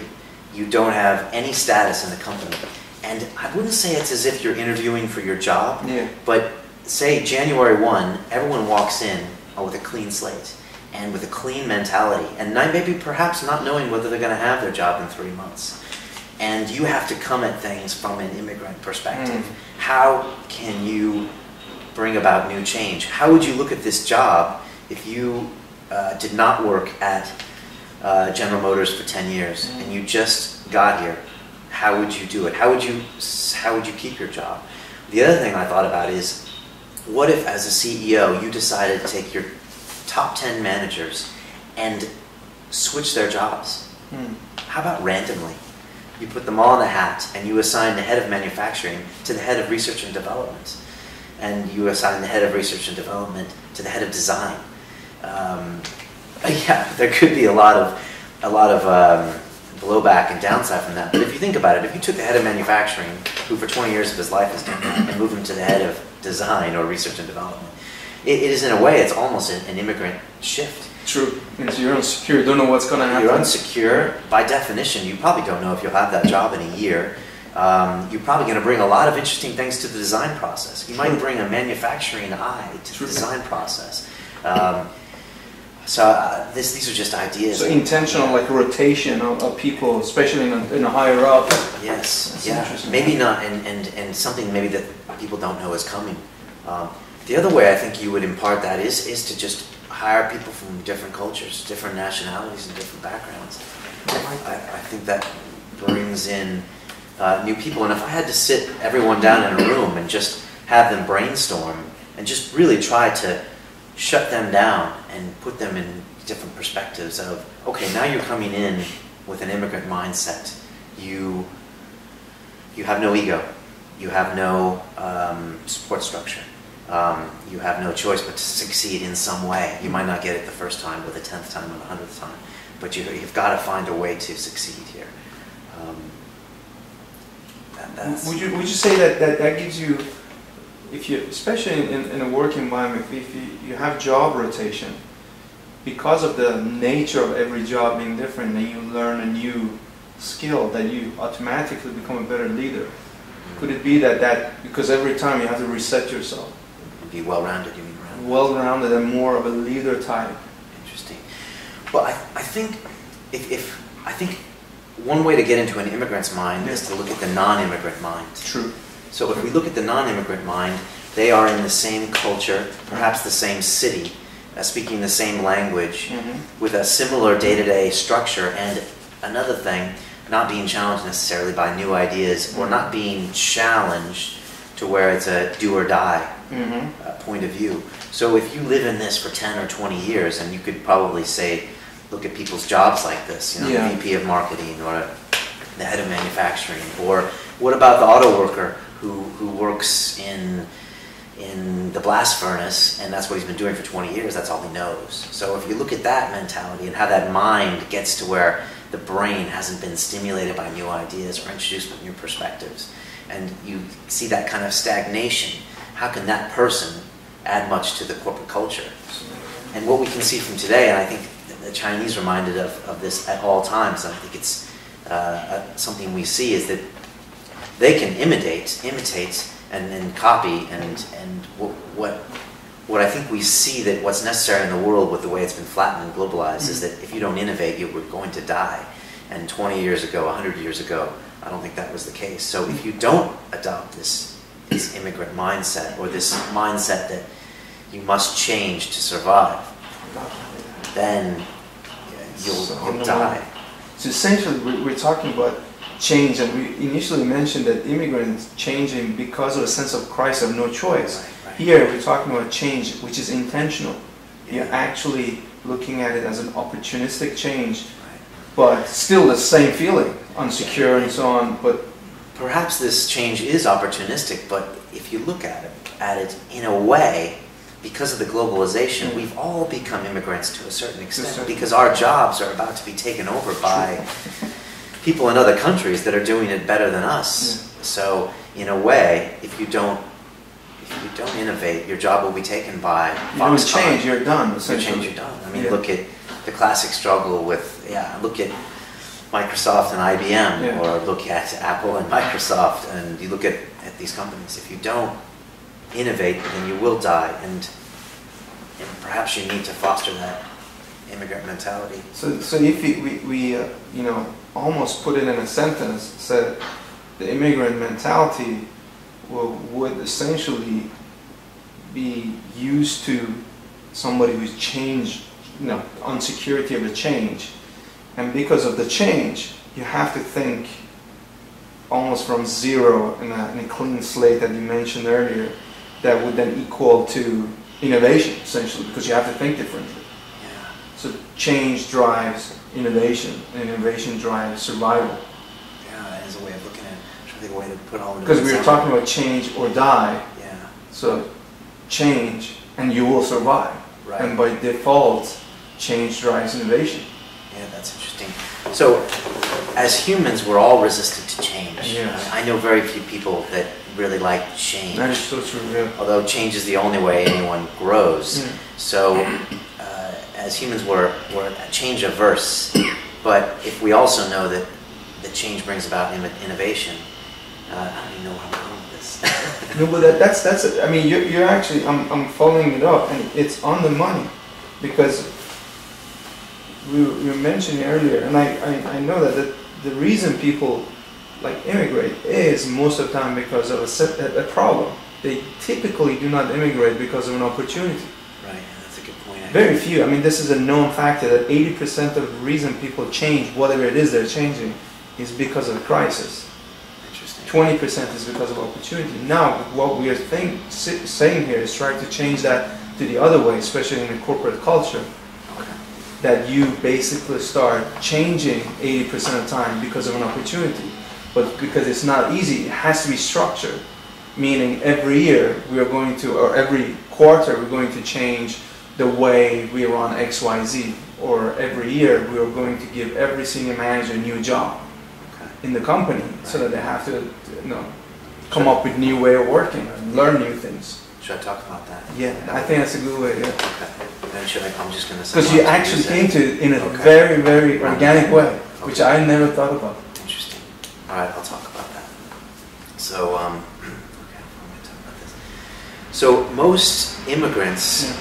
you don't have any status in the company. And I wouldn't say it's as if you're interviewing for your job, but say January 1, everyone walks in with a clean slate and with a clean mentality, and maybe perhaps not knowing whether they're going to have their job in 3 months. And you have to come at things from an immigrant perspective. How can you bring about new change? How would you look at this job if you did not work at General Motors for 10 years and you just got here? How would you do it? How would you keep your job? The other thing I thought about is, what if as a CEO you decided to take your top 10 managers and switch their jobs? How about randomly? You put them all in a hat and you assign the head of manufacturing to the head of research and development, and you assign the head of research and development to the head of design. Yeah, there could be a lot of blowback and downside from that. But if you think about it, if you took the head of manufacturing, who for 20 years of his life has done that, and moved him to the head of design or research and development, it is in a way, it's almost an immigrant shift. True. So you're insecure, you don't know what's going to happen. You're insecure. By definition, you probably don't know if you'll have that job in a year. You're probably going to bring a lot of interesting things to the design process. You might bring a manufacturing eye to the design process. These are just ideas. So intentional, like rotation of people, especially in a higher up. Yes, maybe not, and something maybe that people don't know is coming. The other way I think you would impart that is to just hire people from different cultures, different nationalities, and different backgrounds. I think that brings in new people. And if I had to sit everyone down in a room and just have them brainstorm and just really try to shut them down and put them in different perspectives of, okay, now you're coming in with an immigrant mindset. You have no ego. You have no support structure. You have no choice but to succeed in some way. You might not get it the first time, or the 10th time, or the 100th time, but you've got to find a way to succeed here. Would you say that gives you, if you, especially in a work environment, if you have job rotation, because of the nature of every job being different, and you learn a new skill, that you automatically become a better leader? Could it be that because every time you have to reset yourself? Be well-rounded, you mean rounded? Well-rounded and more of a leader type. Interesting. Well, I think I think one way to get into an immigrant's mind is to look at the non-immigrant mind. True. So if we look at the non-immigrant mind, they are in the same culture, perhaps the same city, speaking the same language, with a similar day-to-day structure, and another thing, not being challenged necessarily by new ideas, or not being challenged to where it's a do or die point of view. So if you live in this for 10 or 20 years, and you could probably say look at people's jobs like this, you know, Yeah. the VP of marketing or the head of manufacturing, or what about the auto worker who works in the blast furnace, and that's what he's been doing for 20 years, that's all he knows. So if you look at that mentality and how that mind gets to where the brain hasn't been stimulated by new ideas or introduced with new perspectives, and you see that kind of stagnation, how can that person add much to the corporate culture? And what we can see from today, and I think the Chinese reminded of this at all times, and I think it's something we see, is that they can imitate and copy, and what I think we see, that what's necessary in the world with the way it's been flattened and globalized is that if you don't innovate, you were going to die. And 20 years ago, 100 years ago, I don't think that was the case. So if you don't adopt this immigrant mindset, or this mindset that you must change to survive, then you'll die. So essentially, we're talking about change, and we initially mentioned that immigrants changing because of a sense of crisis of no choice. Right. Here, we're talking about change which is intentional. Yeah. You're actually looking at it as an opportunistic change, but still the same feeling, unsecure and so on. But perhaps this change is opportunistic, but if you look at it in a way, because of the globalization, we've all become immigrants to a certain extent, because our jobs are about to be taken over by people in other countries that are doing it better than us. So in a way, if you don't innovate, your job will be taken by you don't change, you're done. You change, you're done. I mean, look at the classic struggle with, look at Microsoft and IBM, or look at Apple and Microsoft, and you look at these companies. If you don't innovate, then you will die, and perhaps you need to foster that immigrant mentality. So if we you know, almost put it in a sentence, said the immigrant mentality would essentially be used to somebody who's changed, you know, insecurity of the change, and because of the change, you have to think almost from zero in a clean slate that you mentioned earlier, that would then equal to innovation, essentially, because you have to think differently. Yeah. So change drives innovation, and innovation drives survival. Yeah, that is a way of looking at it. I'm trying to think of a way to put all of it. Because we were talking about change or die. Yeah. So change, and you will survive. Right. And by default, change drives innovation. Yeah, that's interesting. So, as humans, we're all resistant to change. Yeah. I know very few people that really like change. That is so true, yeah. Although change is the only way anyone grows. Yeah. So, as humans, we're change averse. But if we also know that change brings about innovation, I don't even know where I'm going with this. No, but that's it. I mean, you're actually, I'm following it up, and it's on the money, because we were mentioning earlier, and I know that the reason people like immigrate is most of the time because of a problem. They typically do not immigrate because of an opportunity. Right, that's a good point. Very few. I mean, this is a known factor that 80% of the reason people change, whatever it is they're changing, is because of a crisis. Interesting. 20% is because of opportunity. Now, what we are saying here is trying to change that to the other way, especially in the corporate culture. Okay. That you basically start changing 80% of the time because of an opportunity. But because it's not easy, it has to be structured. Meaning every year we are going to, or every quarter we're going to change the way we run XYZ. Or every year we are going to give every senior manager a new job in the company, so that they have to, you know, come up with new way of working and learn new things. Should I talk about that? Yeah, I think that's a good way. Yeah. Okay. Then should I'm just going to say. Because you actually came to it in a very, very organic way, which I never thought about. Interesting. All right, I'll talk about that. So, okay, I'm going to talk about this. So most immigrants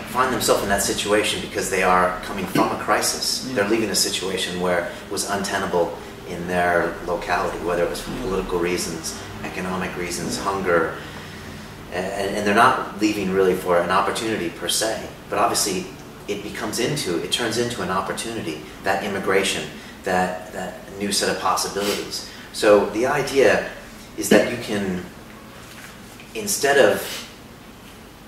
find themselves in that situation because they are coming from a crisis. Yeah. They're leaving a situation where it was untenable in their locality, whether it was for political reasons, economic reasons, hunger, and they're not leaving really for an opportunity per se, but obviously it turns into an opportunity, that immigration, that new set of possibilities. So the idea is that you can, instead of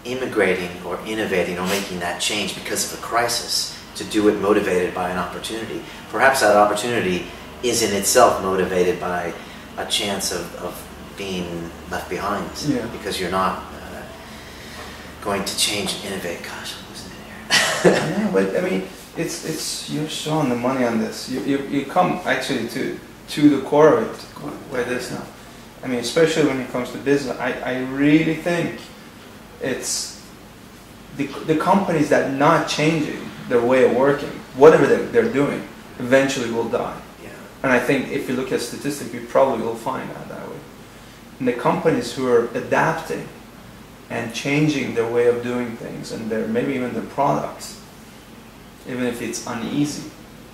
immigrating or innovating or making that change because of a crisis, to do it motivated by an opportunity. Perhaps that opportunity is in itself motivated by a chance of being left behind, because you're not going to change and innovate. Gosh, I'm losing it here. Yeah, but I mean, it's you're showing the money on this. You come actually to the core of it, where it is now. I mean, especially when it comes to business, I really think it's the companies that are not changing their way of working, whatever they're doing, eventually will die. Yeah. And I think if you look at statistics, you probably will find out that way. And the companies who are adapting and changing their way of doing things, and maybe even their products, even if it's uneasy,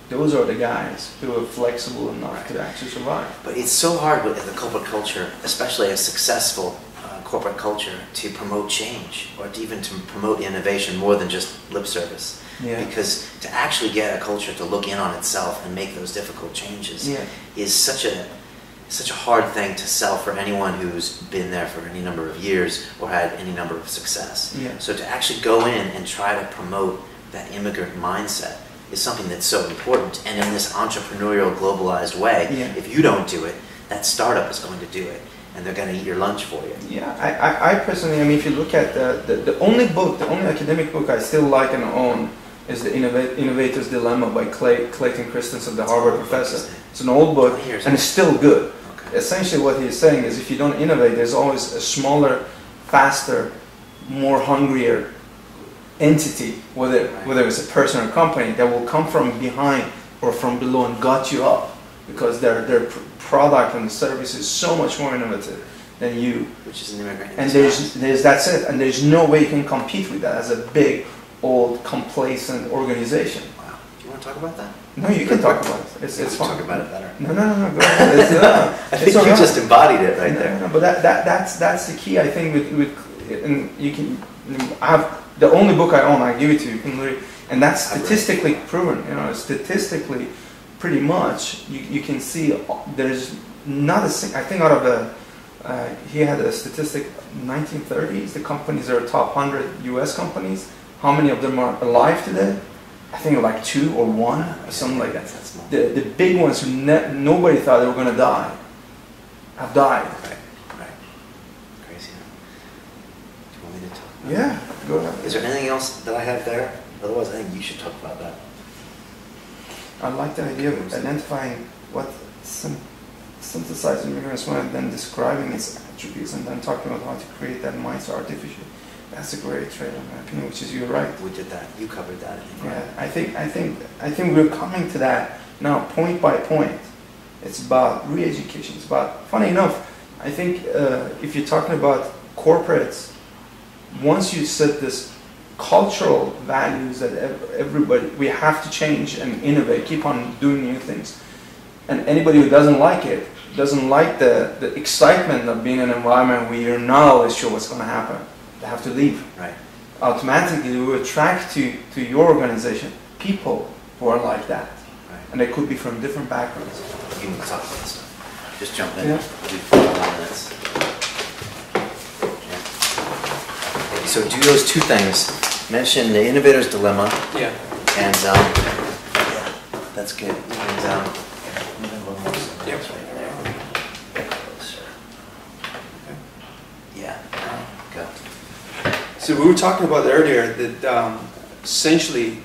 those are the guys who are flexible enough to actually survive. But it's so hard with the corporate culture, especially a successful corporate culture, to promote change or even to promote innovation more than just lip service. Yeah. Because to actually get a culture to look in on itself and make those difficult changes is such a hard thing to sell for anyone who's been there for any number of years or had any number of success. Yeah. So to actually go in and try to promote that immigrant mindset is something that's so important. And in this entrepreneurial, globalized way, if you don't do it, that startup is going to do it, and they're going to eat your lunch for you. Yeah, I personally, I mean, if you look at the only academic book I still like and own is The Innovator's Dilemma by Clayton Christensen, the Harvard professor. It's an old book, and it's still good. Okay. Essentially what he's saying is if you don't innovate, there's always a smaller, faster, more hungrier entity, whether it's a person or a company, that will come from behind or from below and gut you up, because their product and service is so much more innovative than you. Which is an immigrant. And that's it. And there's no way you can compete with that as a big, old, complacent organization. Wow. Do you want to talk about that? No, you can talk about it. It's fun. Talk about it better. No, go ahead. I think you just embodied it right there. No, but that's the key. I think with and you can. I have the only book I own. I give it to you. You can read, and that's statistically proven. You know, statistically, pretty much you can see there's not a single. I think out of the he had a statistic. 1930s, the companies are top 100 U.S. companies. How many of them are alive today? I think like 2 or 1 or something like that. The big ones who nobody thought they were going to die have died. Right. Crazy. Do you want me to talk about Yeah, go ahead. Is there anything else that I have there? Otherwise, I think you should talk about that. I like the idea of identifying what synthesizing immigrant's mind, then describing its attributes, and then talking about how to create that mindset artificially. That's a great trait, in my opinion, which is you're right. We did that. You covered that. Yeah, I think we're coming to that now, point by point. It's about re-education. It's about, funny enough, I think if you're talking about corporates, once you set this cultural values that everybody, we have to change and innovate, keep on doing new things. And anybody who doesn't like it, doesn't like the excitement of being in an environment where you're not always sure what's going to happen, they have to leave. Right. Automatically, you will attract to your organization people who are like that. Right. And they could be from different backgrounds. You can talk about stuff. Just jump in. Yeah. We'll do 4 more minutes. Yeah. So do those 2 things. Mention the innovator's dilemma. Yeah. And yeah, that's good. And So we were talking about earlier that essentially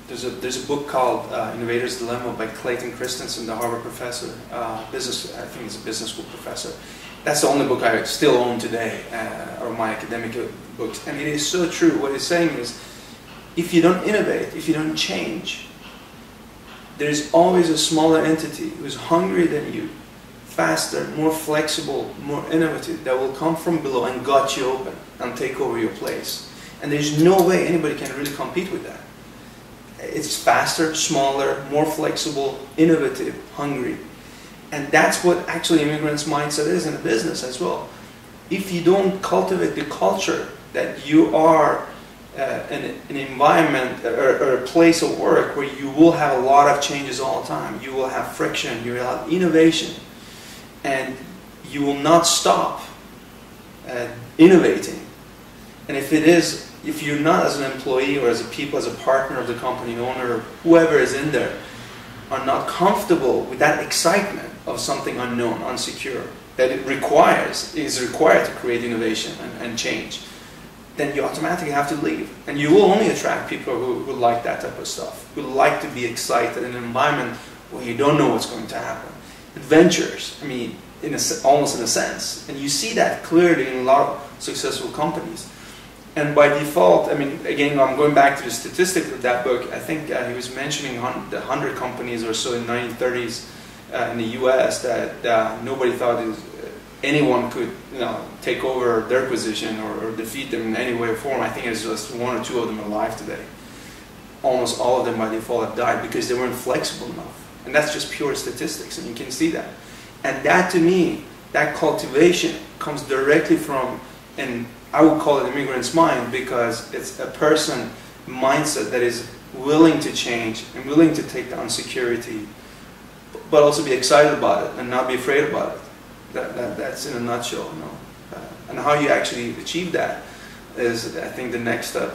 there's a book called Innovator's Dilemma by Clayton Christensen, the Harvard professor, I think he's a business school professor. That's the only book I still own today, or my academic books. And it is so true. What he's saying is, if you don't innovate, if you don't change, there's always a smaller entity who's hungrier than you, faster, more flexible, more innovative, that will come from below and gut you open and take over your place. And there's no way anybody can really compete with that. It's faster, smaller, more flexible, innovative, hungry. And that's what actually immigrants' mindset is in a business as well. If you don't cultivate the culture that you are an environment or a place of work where you will have a lot of changes all the time, you will have friction, you will have innovation, and you will not stop innovating. And if it is if you're not as an employee or as a people, as a partner of the company owner, whoever is in there, are not comfortable with that excitement of something unknown, unsecure, that is required to create innovation and change, then you automatically have to leave. And you will only attract people who like that type of stuff, who like to be excited in an environment where you don't know what's going to happen. Adventures, I mean, almost in a sense. And you see that clearly in a lot of successful companies. And by default, I mean, again, I'm going back to the statistics of that book. I think he was mentioning the 100 companies or so in the 1930s in the U.S. that nobody thought anyone could, take over their position or defeat them in any way or form. I think it's just one or two of them alive today. Almost all of them by default have died because they weren't flexible enough. And that's just pure statistics, and you can see that. And that, to me, that cultivation comes directly from, and I would call it immigrant's mind, because it's a person mindset that is willing to change and willing to take down security, but also be excited about it and not be afraid about it. That's in a nutshell. And how you actually achieve that is, I think, the next step.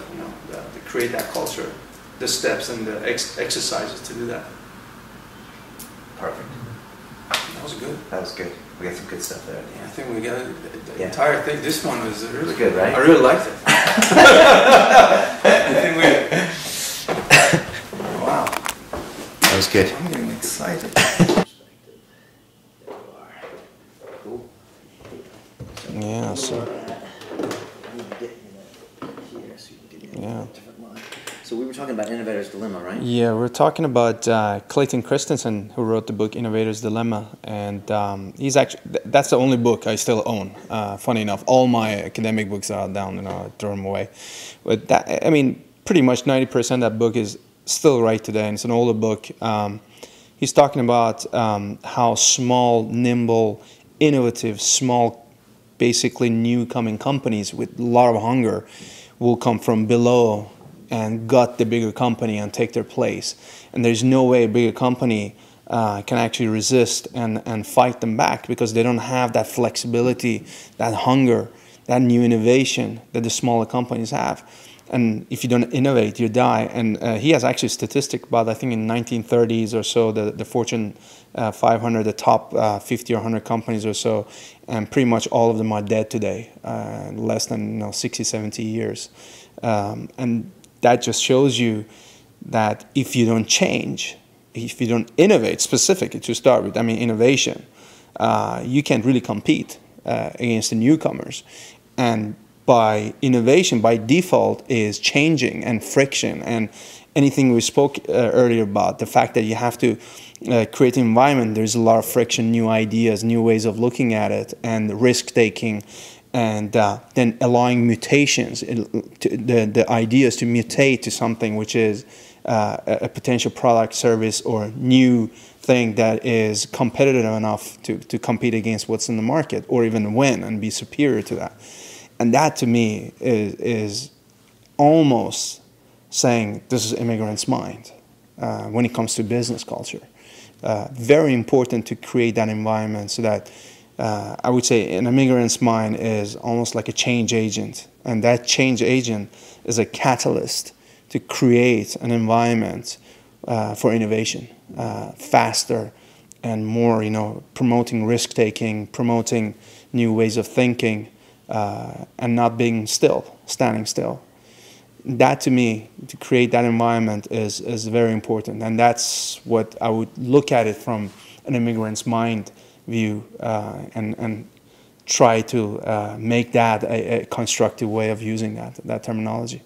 To create that culture, the steps and the exercises to do that. Perfect. That was good. That was good. We got some good stuff there. Yeah, I think we got the entire thing. This one was really good, right? I really liked it. I think wow. That was good. I'm getting excited. Cool. Yeah, so. Yeah. So we were talking about Innovator's Dilemma, right? Yeah, we're talking about Clayton Christensen, who wrote the book Innovator's Dilemma, and he's actually, that's the only book I still own. Funny enough, all my academic books are down and I throw them away. But that, I mean, pretty much 90% of that book is still right today, and it's an older book. He's talking about how small, nimble, innovative, small, basically new coming companies with a lot of hunger will come from below and gut the bigger company and take their place. And there's no way a bigger company can actually resist and fight them back, because they don't have that flexibility, that hunger, that new innovation that the smaller companies have. And if you don't innovate, you die. And he has actually a statistic about, I think in 1930s or so, the Fortune 500, the top 50 or 100 companies or so, and pretty much all of them are dead today, less than 60, 70 years. And that just shows you that if you don't change, if you don't innovate specifically to start with, I mean innovation, you can't really compete against the newcomers. And by innovation, by default, is changing and friction and anything we spoke earlier about, the fact that you have to create an environment, there's a lot of friction, new ideas, new ways of looking at it, and risk-taking, and then allowing mutations, the ideas to mutate to something which is a potential product, service, or new thing that is competitive enough to compete against what's in the market, or even win and be superior to that. And that, to me, is almost saying this is immigrant's mind when it comes to business culture. Very important to create that environment so that I would say an immigrant's mind is almost like a change agent. And that change agent is a catalyst to create an environment for innovation, faster and more, promoting risk-taking, promoting new ways of thinking, and not being still, standing still. That, to me, to create that environment is very important, and that's what I would look at it from an immigrant's mind view, and try to make that a constructive way of using that terminology.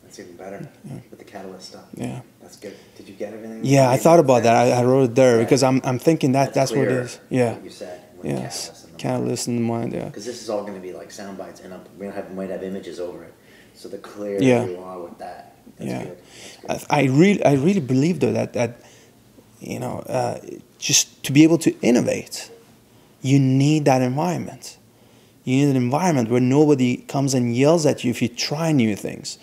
That's even better, with the catalyst stuff. Yeah. That's good. Did you get everything? Yeah, I thought about that. I wrote it there because I'm thinking that's what it is. Yeah. What you said. Yes. Catalyst in the mind. Yeah. Because this is all going to be like sound bites, and we might have images over it. So the clear you are with that. That's good. That's good. I really believe though that just to be able to innovate, you need that environment. You need an environment where nobody comes and yells at you if you try new things.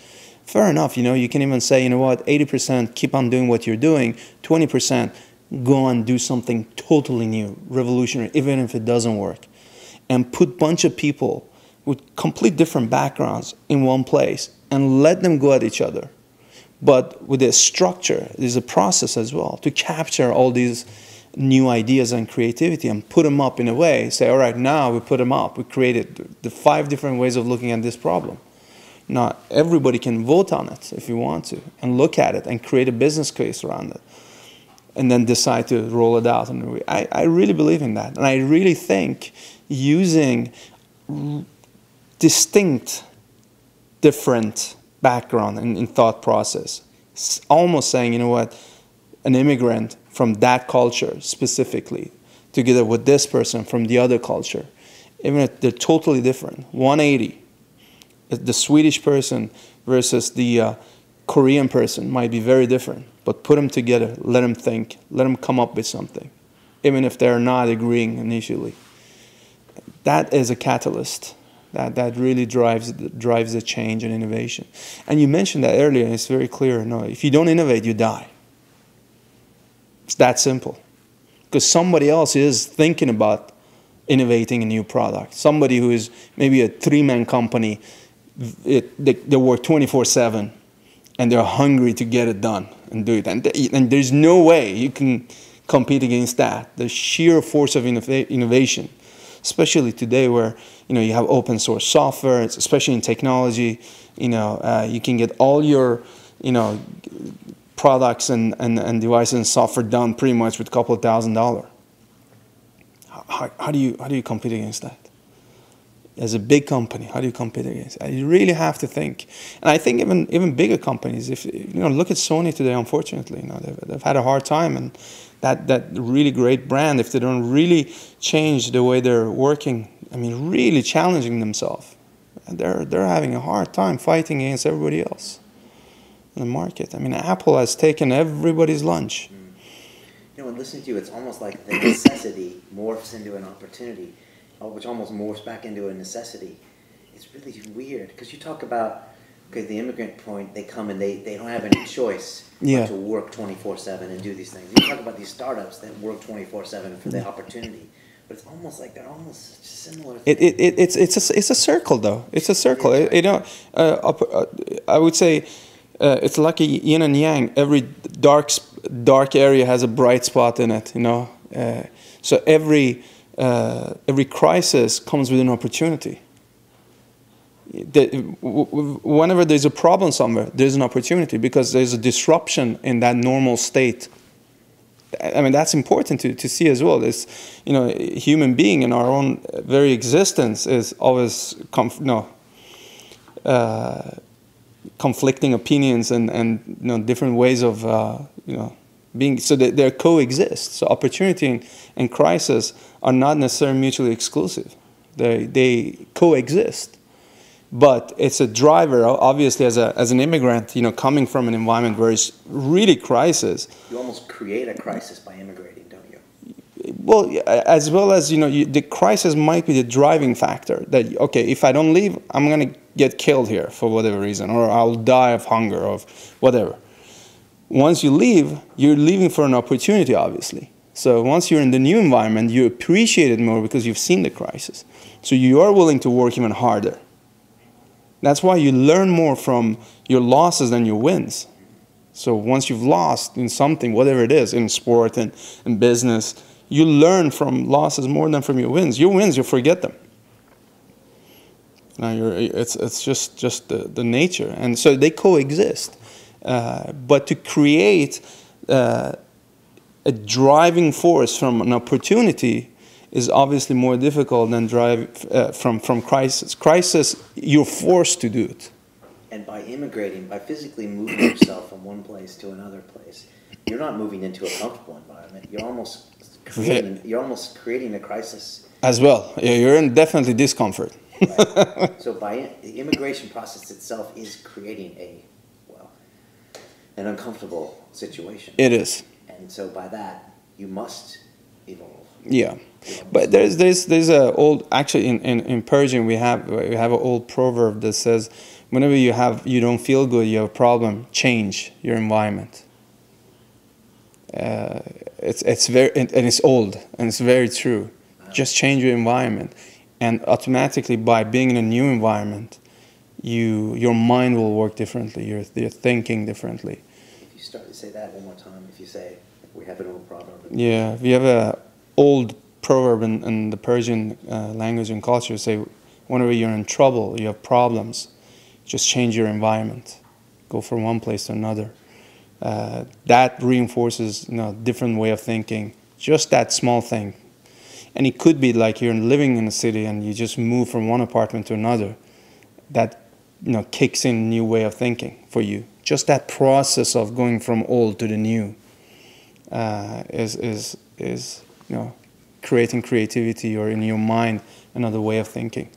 Fair enough, you can even say, 80% keep on doing what you're doing, 20% go and do something totally new, revolutionary, even if it doesn't work. And put a bunch of people with complete different backgrounds in one place and let them go at each other. But with a structure, there's a process as well to capture all these new ideas and creativity and put them up in a way, say, all right, now we put them up. We created the 5 different ways of looking at this problem. Now, everybody can vote on it if you want to and look at it and create a business case around it and then decide to roll it out. And I really believe in that. And I really think using distinct, different background and thought process, almost saying, you know what, an immigrant from that culture specifically, together with this person from the other culture, even if they're totally different, 180. The Swedish person versus the Korean person might be very different, but put them together, let them think, let them come up with something, even if they're not agreeing initially. That is a catalyst. That really drives the change and innovation. And you mentioned that earlier, and it's very clear. No, if you don't innovate, you die. It's that simple. Because somebody else is thinking about innovating a new product. Somebody who is maybe a 3-man company, they work 24/7, and they're hungry to get it done and do it. And there's no way you can compete against that. The sheer force of innovation, especially today where you have open source software, especially in technology. You can get all your products and devices and software done pretty much with a couple of $1,000. How do you compete against that? As a big company, how do you compete against it? You really have to think. And I think even bigger companies, if look at Sony today, unfortunately, they've had a hard time, and that really great brand, if they don't really change the way they're working, really challenging themselves, they're having a hard time fighting against everybody else in the market. Apple has taken everybody's lunch. When listening to you, it's almost like the necessity morphs into an opportunity, which almost morphs back into a necessity. It's really weird, because you talk about, the immigrant point, they come and they don't have any choice but to work 24/7 and do these things. You talk about these startups that work 24/7 for the opportunity, but it's almost like they're almost similar. It's a circle, though. It's a circle. I would say it's like a yin and yang. Every dark area has a bright spot in it. So every crisis comes with an opportunity. Whenever there's a problem somewhere, there's an opportunity, because there's a disruption in that normal state. That's important to see as well. This, human being in our own very existence is always conflicting opinions and different ways of being. So they coexist. So opportunity and crisis are not necessarily mutually exclusive. They coexist. But it's a driver, obviously, as an immigrant, coming from an environment where it's really crisis. You almost create a crisis by immigrating, don't you? Well, as well as, the crisis might be the driving factor. That, okay, if I don't leave, I'm going to get killed here for whatever reason, or I'll die of hunger, or whatever. Once you leave, you're leaving for an opportunity, obviously. So once you're in the new environment, you appreciate it more because you've seen the crisis. So you are willing to work even harder. That's why you learn more from your losses than your wins. So once you've lost in something, whatever it is, in sport and in business, you learn from losses more than from your wins. Your wins, you forget them. Now it's just the nature. And so they coexist. But to create a driving force from an opportunity is obviously more difficult than drive from crisis. Crisis, you're forced to do it. And by immigrating, by physically moving yourself from one place to another place, you're not moving into a comfortable environment. You're almost creating a crisis. As well. Yeah, you're in definitely discomfort. Right. So the immigration process itself is creating an uncomfortable situation. It is. And so by that, you must evolve. Yeah, but there's a old, actually in Persian we have an old proverb that says, whenever you don't feel good, you have a problem, change your environment. It's very, and it's old, and it's very true. Just change your environment. And automatically, by being in a new environment, your mind will work differently. You're thinking differently. If you start to say that one more time, if you say, we have an old proverb. Yeah, we have a old proverb in the Persian language and culture. Say, whenever you're in trouble, you have problems, just change your environment, go from one place to another. That reinforces, different way of thinking. Just that small thing. And it could be like you're living in a city and you just move from one apartment to another. That, kicks in a new way of thinking for you. Just that process of going from old to the new is creating creativity, or in your mind another way of thinking.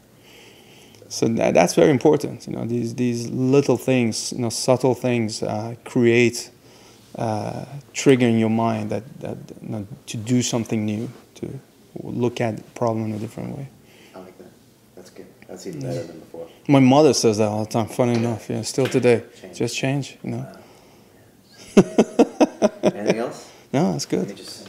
So that's very important. These little things, subtle things, create trigger in your mind that to do something new, to look at the problem in a different way. I like that. That's good. That's even better than before. My mother says that all the time. Funny enough, still today. Change. Just change. Anything else? No, that's good. Let me just